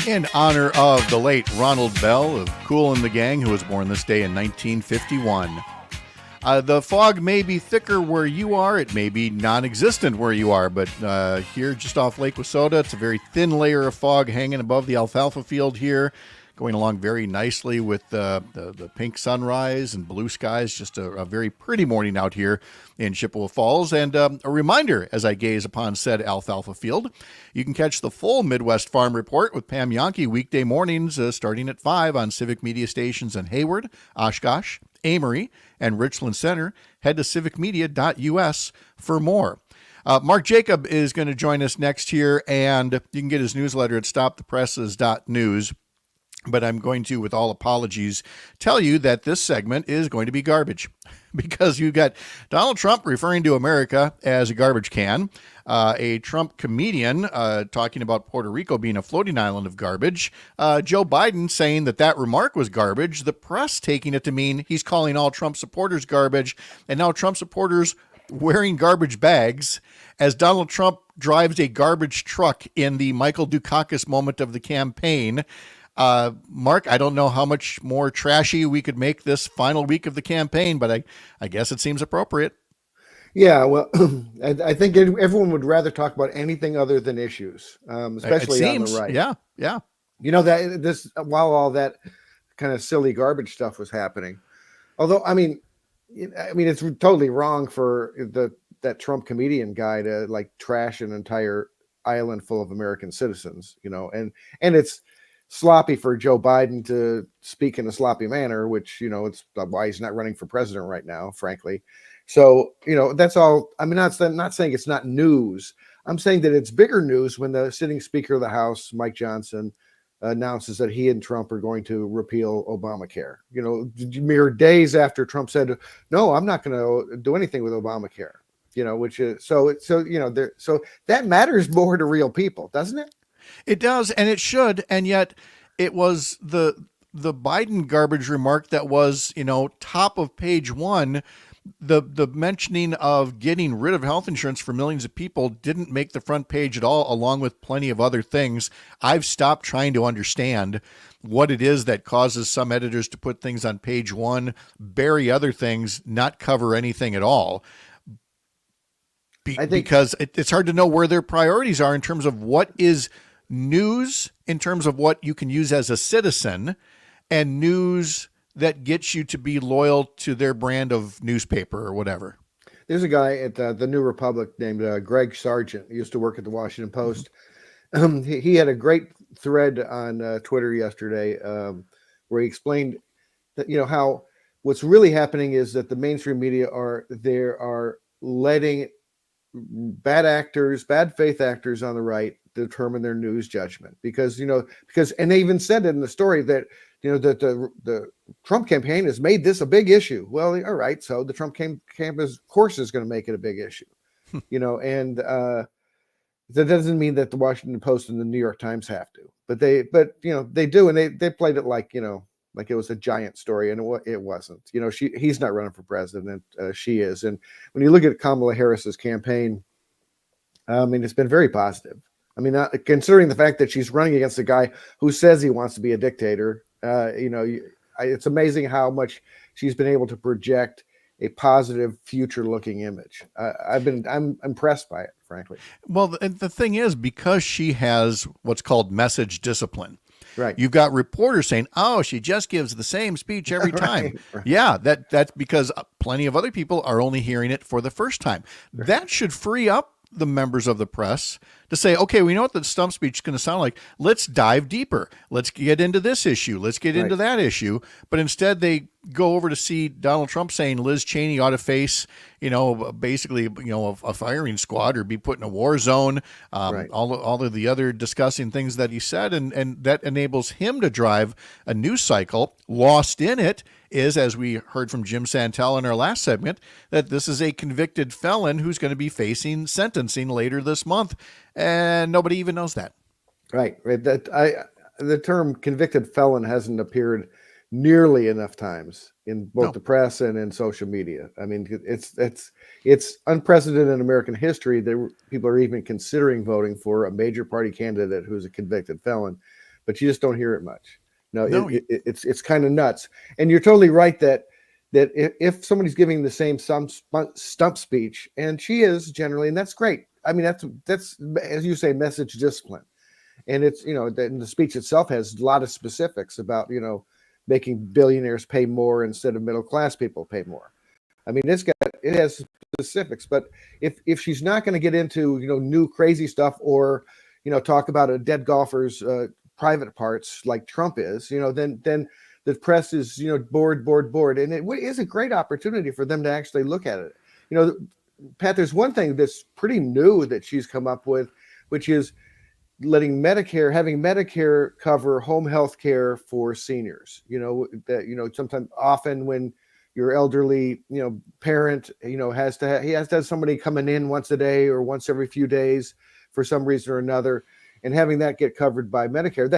In honor of the late Ronald Bell of Kool and the Gang, who was born this day in 1951. The fog may be thicker where you are. It may be non-existent where you are, but here just off Lake Wissota, it's a very thin layer of fog hanging above the alfalfa field here, going along very nicely with the pink sunrise and blue skies. Just a very pretty morning out here in Chippewa Falls. And a reminder, as I gaze upon said alfalfa field, you can catch the full Midwest Farm Report with Pam Yonke weekday mornings starting at 5 on Civic Media stations in Hayward, Oshkosh, Amory, and Richland Center. Head to civicmedia.us for more. Mark Jacob is going to join us next here, and you can get his newsletter at stopthepresses.news. But I'm going to, with all apologies, tell you that this segment is going to be garbage because you got Donald Trump referring to America as a garbage can, a Trump comedian talking about Puerto Rico being a floating island of garbage, Joe Biden saying that remark was garbage, the press taking it to mean he's calling all Trump supporters garbage, and now Trump supporters wearing garbage bags as Donald Trump drives a garbage truck in the Michael Dukakis moment of the campaign. Mark, I don't know how much more trashy we could make this final week of the campaign, but I guess it seems appropriate. Yeah, well, I think everyone would rather talk about anything other than issues, especially on the right. Yeah. You know, that this while all that kind of silly garbage stuff was happening. Although, I mean, it's totally wrong for that Trump comedian guy to like trash an entire island full of American citizens, you know, and it's sloppy for Joe Biden to speak in a sloppy manner, which, you know, it's why he's not running for president right now, frankly. So, you know, that's all. I mean, not saying it's not news. I'm saying that it's bigger news when the sitting Speaker of the House, Mike Johnson, announces that he and Trump are going to repeal Obamacare. You know, mere days after Trump said, "No, I'm not going to do anything with Obamacare." You know, which is so you know, so that matters more to real people, doesn't it? It does, and it should, and yet it was the Biden garbage remark that was, you know, top of page one. The mentioning of getting rid of health insurance for millions of people didn't make the front page at all, along with plenty of other things. I've stopped trying to understand what it is that causes some editors to put things on page one, bury other things, not cover anything at all. Because it's hard to know where their priorities are in terms of what is news, in terms of what you can use as a citizen, and news that gets you to be loyal to their brand of newspaper or whatever. There's a guy at the New Republic named Greg Sargent. He used to work at the Washington Post. He had a great thread on Twitter yesterday where he explained that, you know, how what's really happening is that the mainstream media are letting bad faith actors on the right determine their news judgment because and they even said it in the story that, you know, that the Trump campaign has made this a big issue. Well, all right, so the Trump campaign, of course, is going to make it a big issue, you know, and that doesn't mean that the Washington Post and the New York Times have to, but you know, they do, and they played it like, you know, like it was a giant story, and it wasn't. You know, he's not running for president, she is, and when you look at Kamala Harris's campaign, I mean, it's been very positive. I mean, considering the fact that she's running against a guy who says he wants to be a dictator, you know, it's amazing how much she's been able to project a positive, future-looking image. I'm impressed by it, frankly. Well, the thing is, because she has what's called message discipline. Right. You've got reporters saying, "Oh, she just gives the same speech every time." Right. Yeah, that's because plenty of other people are only hearing it for the first time. Right. That should free up the members of the press to say, okay, we know what the stump speech is going to sound like. Let's dive deeper. Let's get into this issue. Let's get into that issue. But instead they go over to see Donald Trump saying Liz Cheney ought to face, you know, basically, you know, a firing squad or be put in a war zone. All of the other discussing things that he said. And that enables him to drive a news cycle. Lost in it is, as we heard from Jim Santel in our last segment, that this is a convicted felon who's going to be facing sentencing later this month. And nobody even knows that. Right. The term convicted felon hasn't appeared nearly enough times in both the press and in social media. I mean, it's unprecedented in American history that people are even considering voting for a major party candidate who's a convicted felon. but you just don't hear it much. No, It's kind of nuts. And you're totally right that if somebody's giving the same stump speech, and she is generally, and that's great. I mean, that's as you say, message discipline. And it's, the speech itself has a lot of specifics about, making billionaires pay more instead of middle class people pay more. I mean, it has specifics, but if she's not going to get into, new crazy stuff or, talk about a dead golfer's private parts like Trump is, then the press is, bored. And it is a great opportunity for them to actually look at it. Pat, there's one thing that's pretty new that she's come up with, which is having Medicare cover home health care for seniors. Sometimes often when your elderly, parent, has to have somebody coming in once a day or once every few days for some reason or another, and having that get covered by Medicare.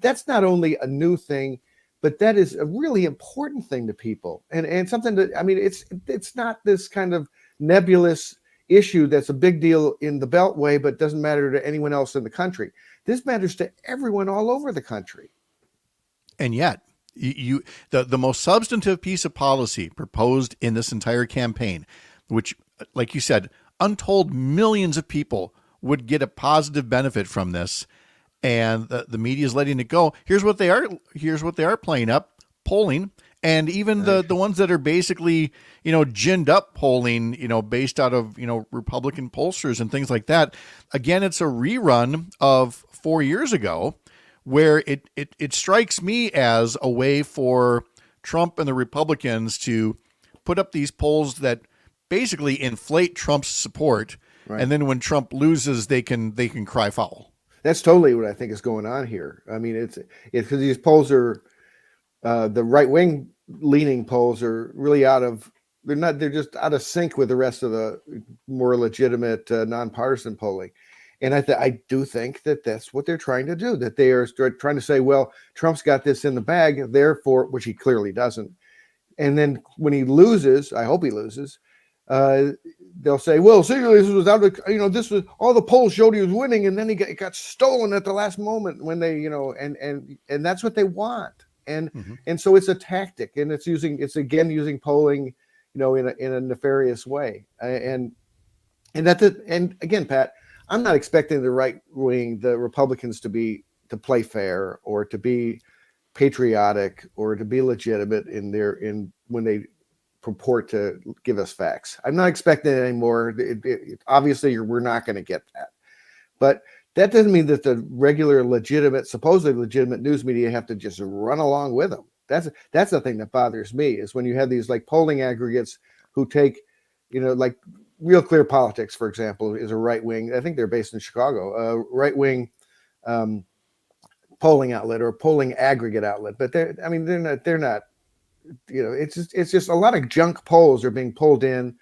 That's not only a new thing, but that is a really important thing to people, and something that, it's not this kind of nebulous issue that's a big deal in the Beltway, but doesn't matter to anyone else in the country. This matters to everyone all over the country. And yet, the most substantive piece of policy proposed in this entire campaign, which, like you said, untold millions of people would get a positive benefit from this, and the media is letting it go. Here's what they are playing up, polling, and even the ones that are basically, ginned up polling, based out of, Republican pollsters and things like that. Again, it's a rerun of 4 years ago, where it strikes me as a way for Trump and the Republicans to put up these polls that basically inflate Trump's support. Right. And then when Trump loses, they can cry foul. That's totally what I think is going on here. I mean, it's because these polls are the right wing leaning polls are really they're just out of sync with the rest of the more legitimate nonpartisan polling. And I do think that that's what they're trying to do, that they are trying to say, well, Trump's got this in the bag, therefore, which he clearly doesn't. And then when he loses, I hope he loses, they'll say, well, seriously, this was this was all the polls showed he was winning, and then it got stolen at the last moment when they, and that's what they want. And so it's a tactic, and it's again using polling, in a nefarious way. And again, Pat, I'm not expecting the right wing, the Republicans, to play fair or to be patriotic or to be legitimate when they purport to give us facts. I'm not expecting it anymore. Obviously, we're not going to get that. But that doesn't mean that the regular supposedly legitimate news media have to just run along with them. That's the thing that bothers me, is when you have these like polling aggregates who take, like Real Clear Politics, for example, is a right wing. I think they're based in Chicago, right wing polling outlet or polling aggregate outlet. But they're not. It's just a lot of junk polls are being pulled in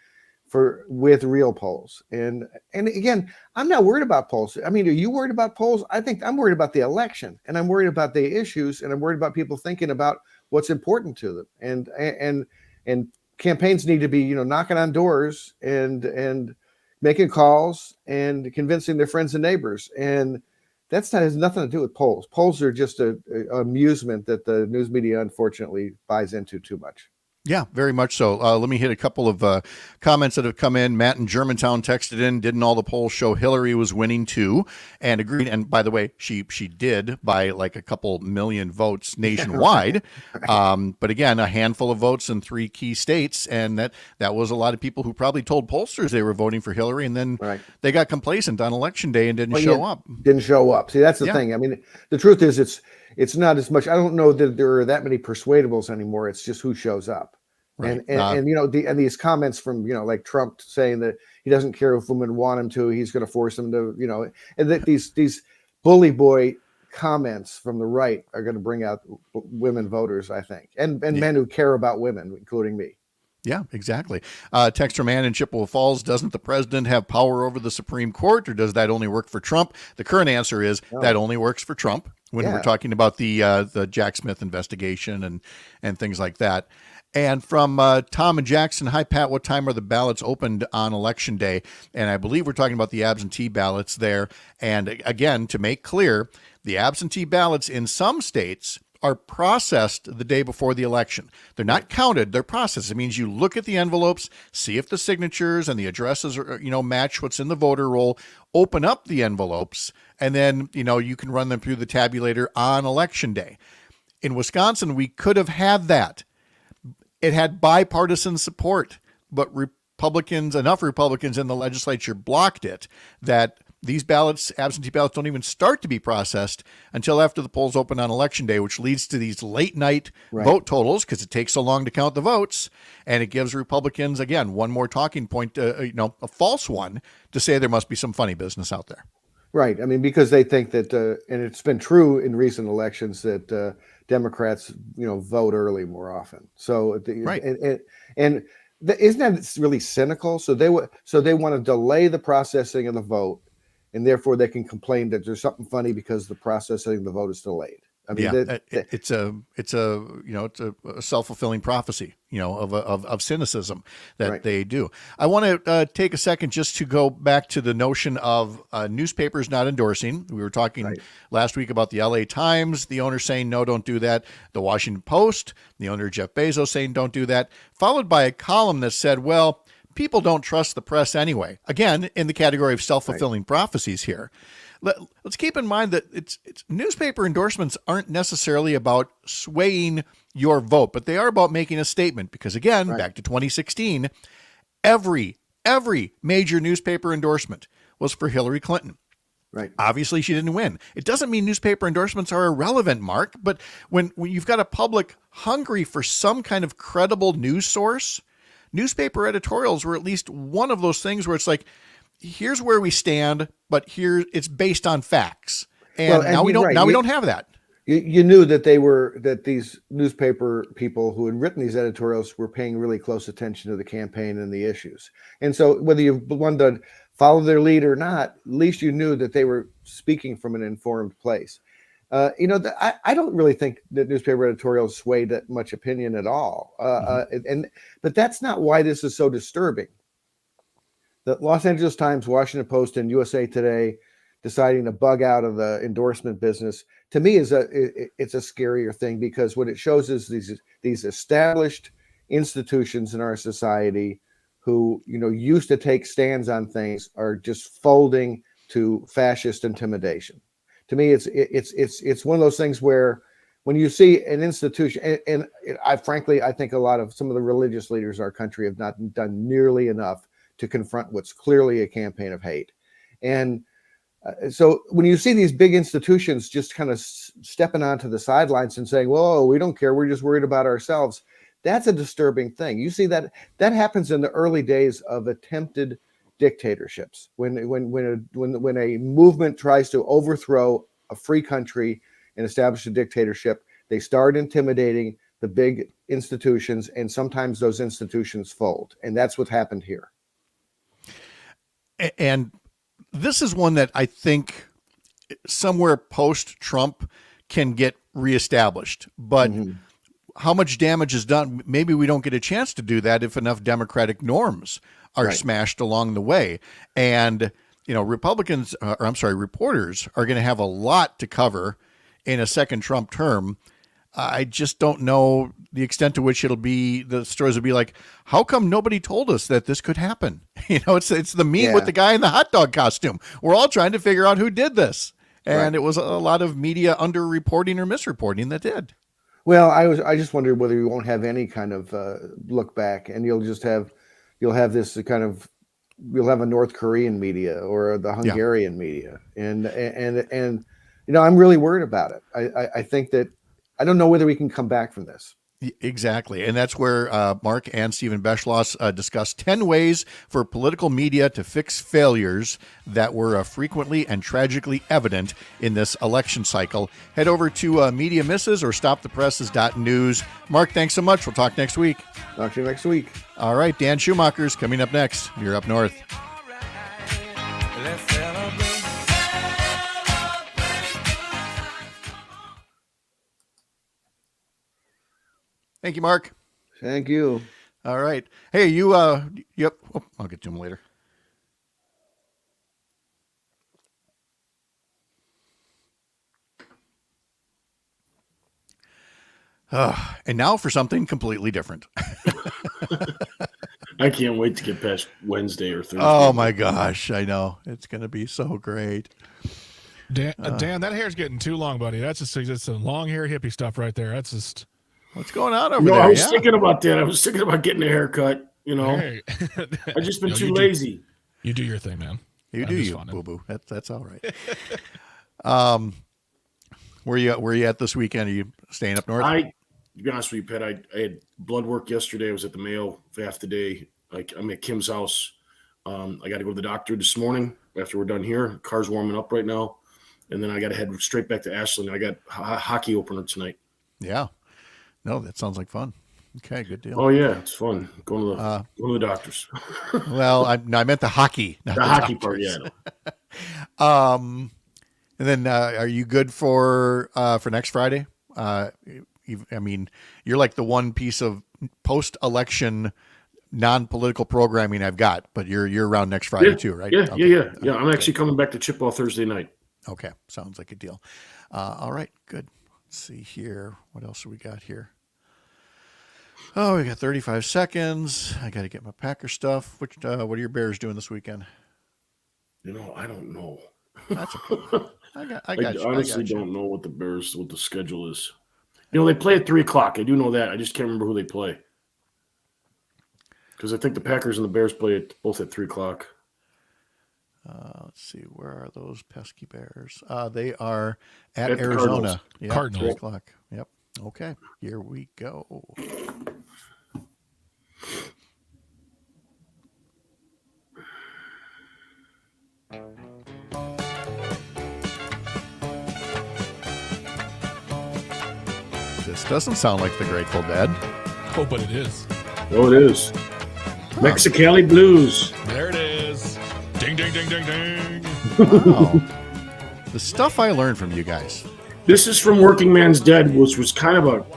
with real polls. And again, I'm not worried about polls. I mean, are you worried about polls? I think I'm worried about the election, and I'm worried about the issues, and I'm worried about people thinking about what's important to them. And campaigns need to be, knocking on doors and making calls and convincing their friends and neighbors. And has nothing to do with polls. Polls are just an amusement that the news media unfortunately buys into too much. Yeah, very much so. Let me hit a couple of comments that have come in. Matt in Germantown texted in, didn't all the polls show Hillary was winning too? And agreed. And by the way, she did by like a couple million votes nationwide. But again, a handful of votes in 3 key states. And that was a lot of people who probably told pollsters they were voting for Hillary. And then they got complacent on election day and didn't show up. Didn't show up. See, that's the thing. I mean, the truth is it's not as much. I don't know that there are that many persuadables anymore. It's just who shows up. Right. And these comments from, like Trump saying that he doesn't care if women want him to, he's going to force them to, and that these bully boy comments from the right are going to bring out women voters, I think, and men who care about women, including me. Yeah, exactly. Texter Man in Chippewa Falls, doesn't the president have power over the Supreme Court, or does that only work for Trump? The current answer is that only works for Trump when we're talking about the Jack Smith investigation and things like that. And from Tom and Jackson, hi, Pat, what time are the ballots opened on Election Day? And I believe we're talking about the absentee ballots there. And again, to make clear, the absentee ballots in some states are processed the day before the election. They're not counted, they're processed. It means you look at the envelopes, see if the signatures and the addresses are, match what's in the voter roll, open up the envelopes, and then, you can run them through the tabulator on election day. In Wisconsin, we could have had that. It had bipartisan support, but enough Republicans in the legislature blocked it that these ballots, absentee ballots, don't even start to be processed until after the polls open on election day, which leads to these late night vote totals because it takes so long to count the votes. And it gives Republicans, again, one more talking point, a false one, to say there must be some funny business out there. Right. I mean, because they think that, and it's been true in recent elections that Democrats, vote early more often. So, isn't that really cynical? So they want to delay the processing of the vote, and therefore they can complain that there's something funny because the processing of the vote is delayed. I mean, it's a self-fulfilling prophecy, of cynicism that they do. I want to take a second just to go back to the notion of newspapers not endorsing. We were talking last week about the LA Times, the owner saying, no, don't do that. The Washington Post, the owner Jeff Bezos saying, don't do that. Followed by a column that said, well, people don't trust the press anyway. Again, in the category of self-fulfilling prophecies here. Let's keep in mind that it's newspaper endorsements aren't necessarily about swaying your vote, but they are about making a statement. Because again, back to 2016, every major newspaper endorsement was for Hillary Clinton. Right. Obviously, she didn't win. It doesn't mean newspaper endorsements are irrelevant, Mark, but when you've got a public hungry for some kind of credible news source, newspaper editorials were at least one of those things where it's like, here's where we stand, but here it's based on facts. And now we don't have that. You knew that these newspaper people who had written these editorials were paying really close attention to the campaign and the issues. And so whether you wanted to follow their lead or not, at least you knew that they were speaking from an informed place. I don't really think that newspaper editorials sway that much opinion at all. But that's not why this is so disturbing. The Los Angeles Times, Washington Post, and USA Today deciding to bug out of the endorsement business, to me, it's a scarier thing, because what it shows is these established institutions in our society who used to take stands on things are just folding to fascist intimidation. To me, it's one of those things where when you see an institution, and I think some of the religious leaders in our country have not done nearly enough to confront what's clearly a campaign of hate. And so when you see these big institutions just kind of stepping onto the sidelines and saying, whoa, we don't care, we're just worried about ourselves, that's a disturbing thing. You see that happens in the early days of attempted dictatorships. When a movement tries to overthrow a free country and establish a dictatorship, they start intimidating the big institutions, and sometimes those institutions fold. And that's what happened here. And this is one that I think somewhere post-Trump can get reestablished. But how much damage is done? Maybe we don't get a chance to do that if enough democratic norms are smashed along the way. And, reporters are going to have a lot to cover in a second Trump term. I just don't know the extent to which the stories will be like, how come nobody told us that this could happen? It's the meme with the guy in the hot dog costume. We're all trying to figure out who did this. And it was a lot of media underreporting or misreporting that did. Well, I just wondered whether you won't have any kind of look back, and you'll have this kind of, you'll have a North Korean media or the Hungarian media. And I'm really worried about it. I think that, I don't know whether we can come back from this. Exactly. And that's where Mark and Stephen Beschloss discuss 10 ways for political media to fix failures that were frequently and tragically evident in this election cycle. Head over to Media Misses or stopthepresses.news. Mark, thanks so much. We'll talk next week. Talk to you next week. All right. Dan Schumacher's coming up next. You're Up North. Thank you, Mark. Thank you. All right. Hey, you, yep. Oh, I'll get to him later. And now for something completely different. I can't wait to get past Wednesday or Thursday. Oh my gosh, I know. It's going to be so great. Dan, that hair's getting too long, buddy. That's just some long hair hippie stuff right there. That's just what's going on over No, there. I was thinking about that. I was thinking about getting a haircut. Hey. I've just been No, too you lazy. You do your thing, man. You I'm do just you, funning. boo boo. That's all right. Where you at this weekend? Are you staying up north? To be honest with you, Pat, I had blood work yesterday. I was at the Mayo for half the day. I'm at Kim's house. I got to go to the doctor this morning after we're done here. Car's warming up right now. And then I got to head straight back to Ashland. I got hockey opener tonight. Yeah. No, that sounds like fun. Okay, good deal. Oh, yeah, it's fun. Going to the doctors. Well, I meant the hockey. Not the hockey part, yeah. And then are you good for next Friday? I mean, you're like the one piece of post-election non-political programming I've got, but you're around next Friday too, right? Yeah, Okay. yeah. I'm actually coming back to Chippewa Thursday night. Okay, sounds like a deal. All right, good. Let's see here. What else do we got here? Oh, we got 35 seconds. I got to get my Packer stuff. What are your Bears doing this weekend? I don't know. That's okay. I got you. honestly don't know what the schedule is. They play at 3:00. I do know that. I just can't remember who they play. Because I think the Packers and the Bears play both at 3:00. Let's see. Where are those pesky Bears? They are at the Arizona. Yep, Cardinals. 3:00. Yep. Okay. Here we go. This doesn't sound like the Grateful Dead. Oh, but it is. Oh, it is. Mexicali Blues. There it is. Ding, ding, ding, ding, ding. Wow. The stuff I learned from you guys. This is from Working Man's Dead, which was kind of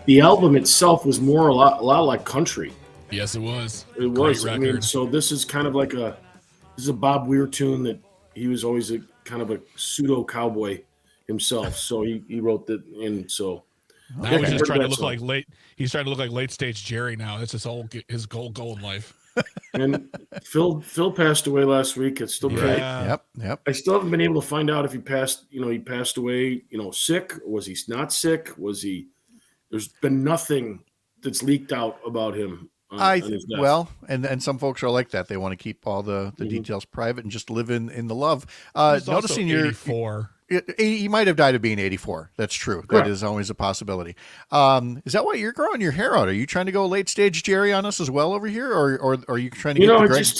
the album itself was a lot like country. Yes, it was. It was. Great I mean, record. so this is kind of like this is a Bob Weir tune that he was always a kind of a pseudo cowboy himself. So he wrote that, and so Now he's just trying to look like late. He's trying to look like late stage Jerry now. That's his goal in life. And Phil passed away last week. It's still Yep. I still haven't been able to find out if he passed. He passed away. Sick? Or was he not sick? Was he? There's been nothing that's leaked out about him. On his death. Well, and some folks are like that. They want to keep all the details private and just live in the love. He's Noticing also your 84. He might have died of being 84. That's true. Correct. That is always a possibility. Is that why you're growing your hair out? Are you trying to go late stage Jerry on us as well over here, or are you trying to get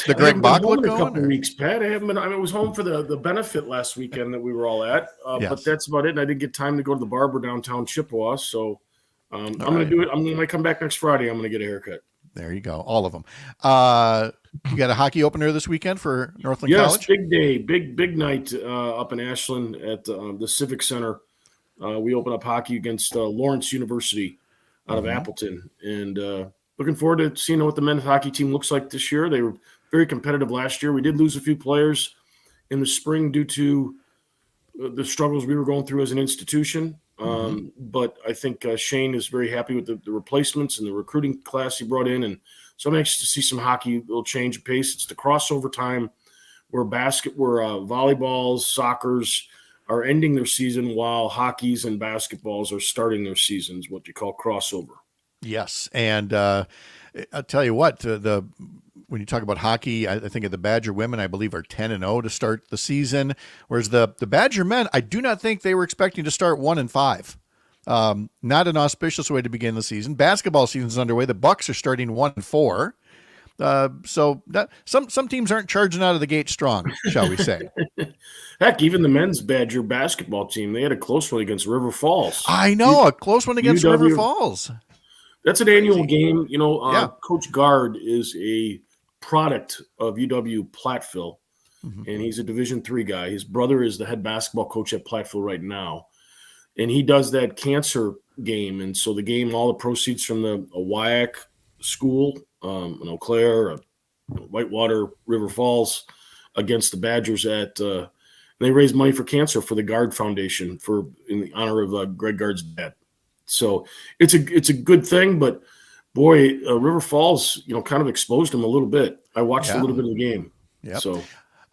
the Greg Bach look going? A couple going? weeks, Pat. I haven't been. I was home for the benefit last weekend that we were all at, Yes. but that's about it. And I didn't get time to go to the barber downtown Chippewa, so I'm going to do it. When I come back next Friday, I'm going to get a haircut. There you go, all of them. You got a hockey opener this weekend for Northland Yes, College? big day, big night up in Ashland at the Civic Center. We open up hockey against Lawrence University out of Appleton, and looking forward to seeing what the men's hockey team looks like this year. They were very competitive last year. We did lose a few players in the spring due to the struggles we were going through as an institution. But I think Shane is very happy with the replacements and the recruiting class he brought in. And so I'm anxious to see some hockey. It'll change pace. It's the crossover time where volleyballs, soccers are ending their season while hockeys and basketballs are starting their seasons, what you call crossover. Yes. And I'll tell you what, when you talk about hockey, I think of the Badger women, I believe, are 10-0 to start the season. Whereas the Badger men, I do not think they were expecting to start 1-5. Not an auspicious way to begin the season. Basketball season is underway. The Bucks are starting 1-4. So some teams aren't charging out of the gate strong, shall we say? Heck, even the men's Badger basketball team, they had a close one against River Falls. I know, a close one against River Falls. That's an annual game. Coach Gard is a product of UW Platteville, and he's a Division III guy. His brother is the head basketball coach at Platteville right now, and he does that cancer game. And so the game, all the proceeds from a WIAC school, in Eau Claire, Whitewater, River Falls, against the Badgers they raise money for cancer for the Gard Foundation in the honor of Greg Gard's dad. So it's a good thing, but boy, River Falls, kind of exposed them a little bit. I watched a little bit of the game. Yep. So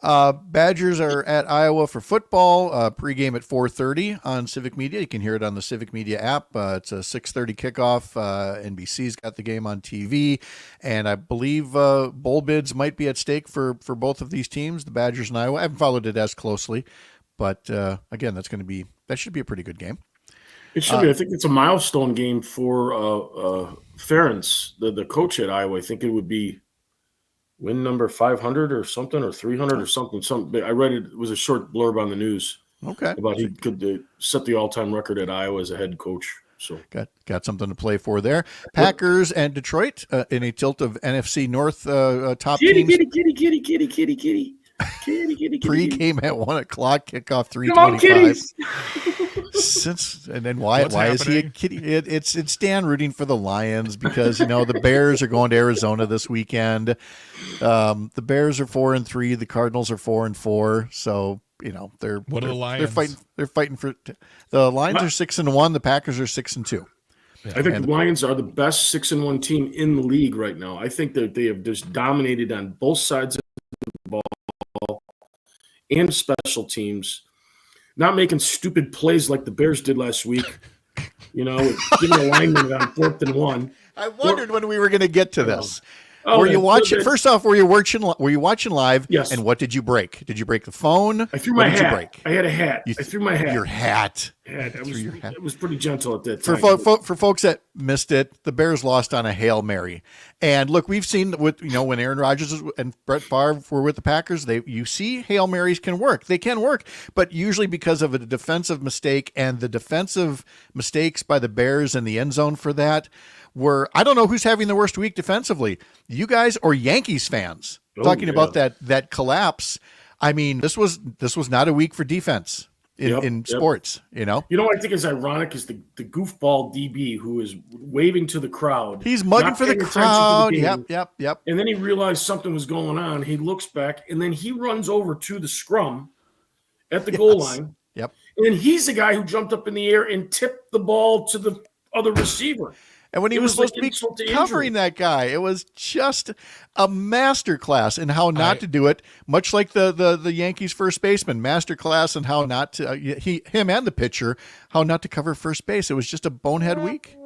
Badgers are at Iowa for football. Pregame at 4:30 on Civic Media. You can hear it on the Civic Media app. It's a 6:30 kickoff. NBC's got the game on TV, and I believe bowl bids might be at stake for both of these teams, the Badgers and Iowa. I haven't followed it as closely, but again, that should be a pretty good game. it should be. I think it's a milestone game for Ferentz, the coach at Iowa. I think it would be win number 500 or something, or 300 or something. I read it. It was a short blurb on the news. Okay. About he could set the all-time record at Iowa as a head coach. So got something to play for there. Packers and Detroit in a tilt of NFC North top teams. Kitty. Pre-game at 1:00, kickoff 3:25. Come on, kitties. Why What's is he a happening? kitty? It's Dan rooting for the Lions because the Bears are going to Arizona this weekend. The Bears are 4-3. The Cardinals are 4-4. So they're What are the Lions? They're fighting for the Lions are 6-1. The Packers are 6-2. I think the Lions are the best 6-1 team in the league right now. I think that they have just dominated on both sides of the ball and special teams, not making stupid plays like the Bears did last week. Giving a lineman on 4th and 1. I wondered when we were going to get to this. Oh, were you watching? First off, were you watching live? Yes. And what did you break? Did you break the phone? I threw What my did you hat. break? I had a hat. I threw my hat. Your hat. It was pretty gentle at that For time. for folks that missed it, the Bears lost on a Hail Mary. And look, we've seen when Aaron Rodgers and Brett Favre were with the Packers, you see Hail Marys can work. They can work, but usually because of a defensive mistake, and the defensive mistakes by the Bears in the end zone for that I don't know who's having the worst week defensively, you guys or Yankees fans. Talking about that collapse. I mean, this was not a week for defense in sports. What I think is ironic is the goofball DB who is waving to the crowd. He's mugging for the crowd. Yep. And then he realized something was going on. He looks back, and then he runs over to the scrum at the goal line. Yep. And then he's the guy who jumped up in the air and tipped the ball to the other receiver. And when he was supposed to be covering that guy, it was just a masterclass in how not to do it, much like the Yankees first baseman, masterclass in how not to, him and the pitcher, how not to cover first base. It was just a bonehead week.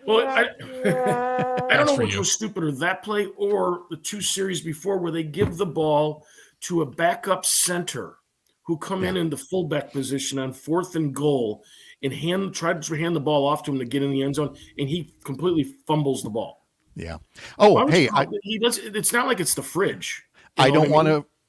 Well, I don't know which was stupider, that play or the 2 series before where they give the ball to a backup center who come in the fullback position on 4th and goal and tried to hand the ball off to him to get in the end zone, and he completely fumbles the ball. Yeah. Oh, hey, he does. It's not like it's the fridge. I don't want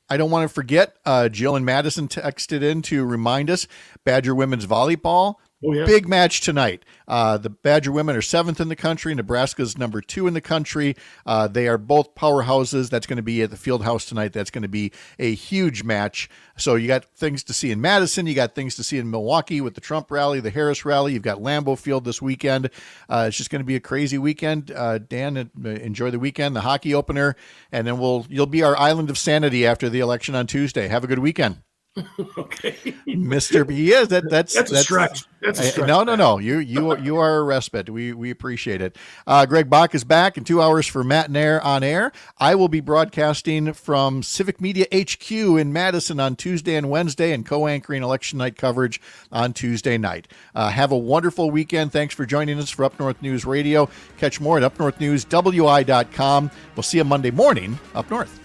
to forget. Jill and Madison texted in to remind us Badger women's volleyball. Oh, yeah. Big match tonight. The Badger women are 7th in the country. Nebraska's number 2 in the country. They are both powerhouses. That's going to be at the field house tonight. That's going to be a huge match. So you got things to see in Madison. You got things to see in Milwaukee with the Trump rally, the Harris rally. You've got Lambeau Field this weekend. It's just going to be a crazy weekend. Dan, enjoy the weekend, the hockey opener, and then you'll be our island of sanity after the election on Tuesday. Have a good weekend. Okay, Mr. B. Yes, that's a stretch. That's a stretch. No. You are a respite. We appreciate it. Greg Bach is back in 2 hours for Matt Nair on air. I will be broadcasting from Civic Media HQ in Madison on Tuesday and Wednesday, and co-anchoring election night coverage on Tuesday night. Have a wonderful weekend. Thanks for joining us for Up North News Radio. Catch more at upnorthnewswi.com. We'll see you Monday morning up north.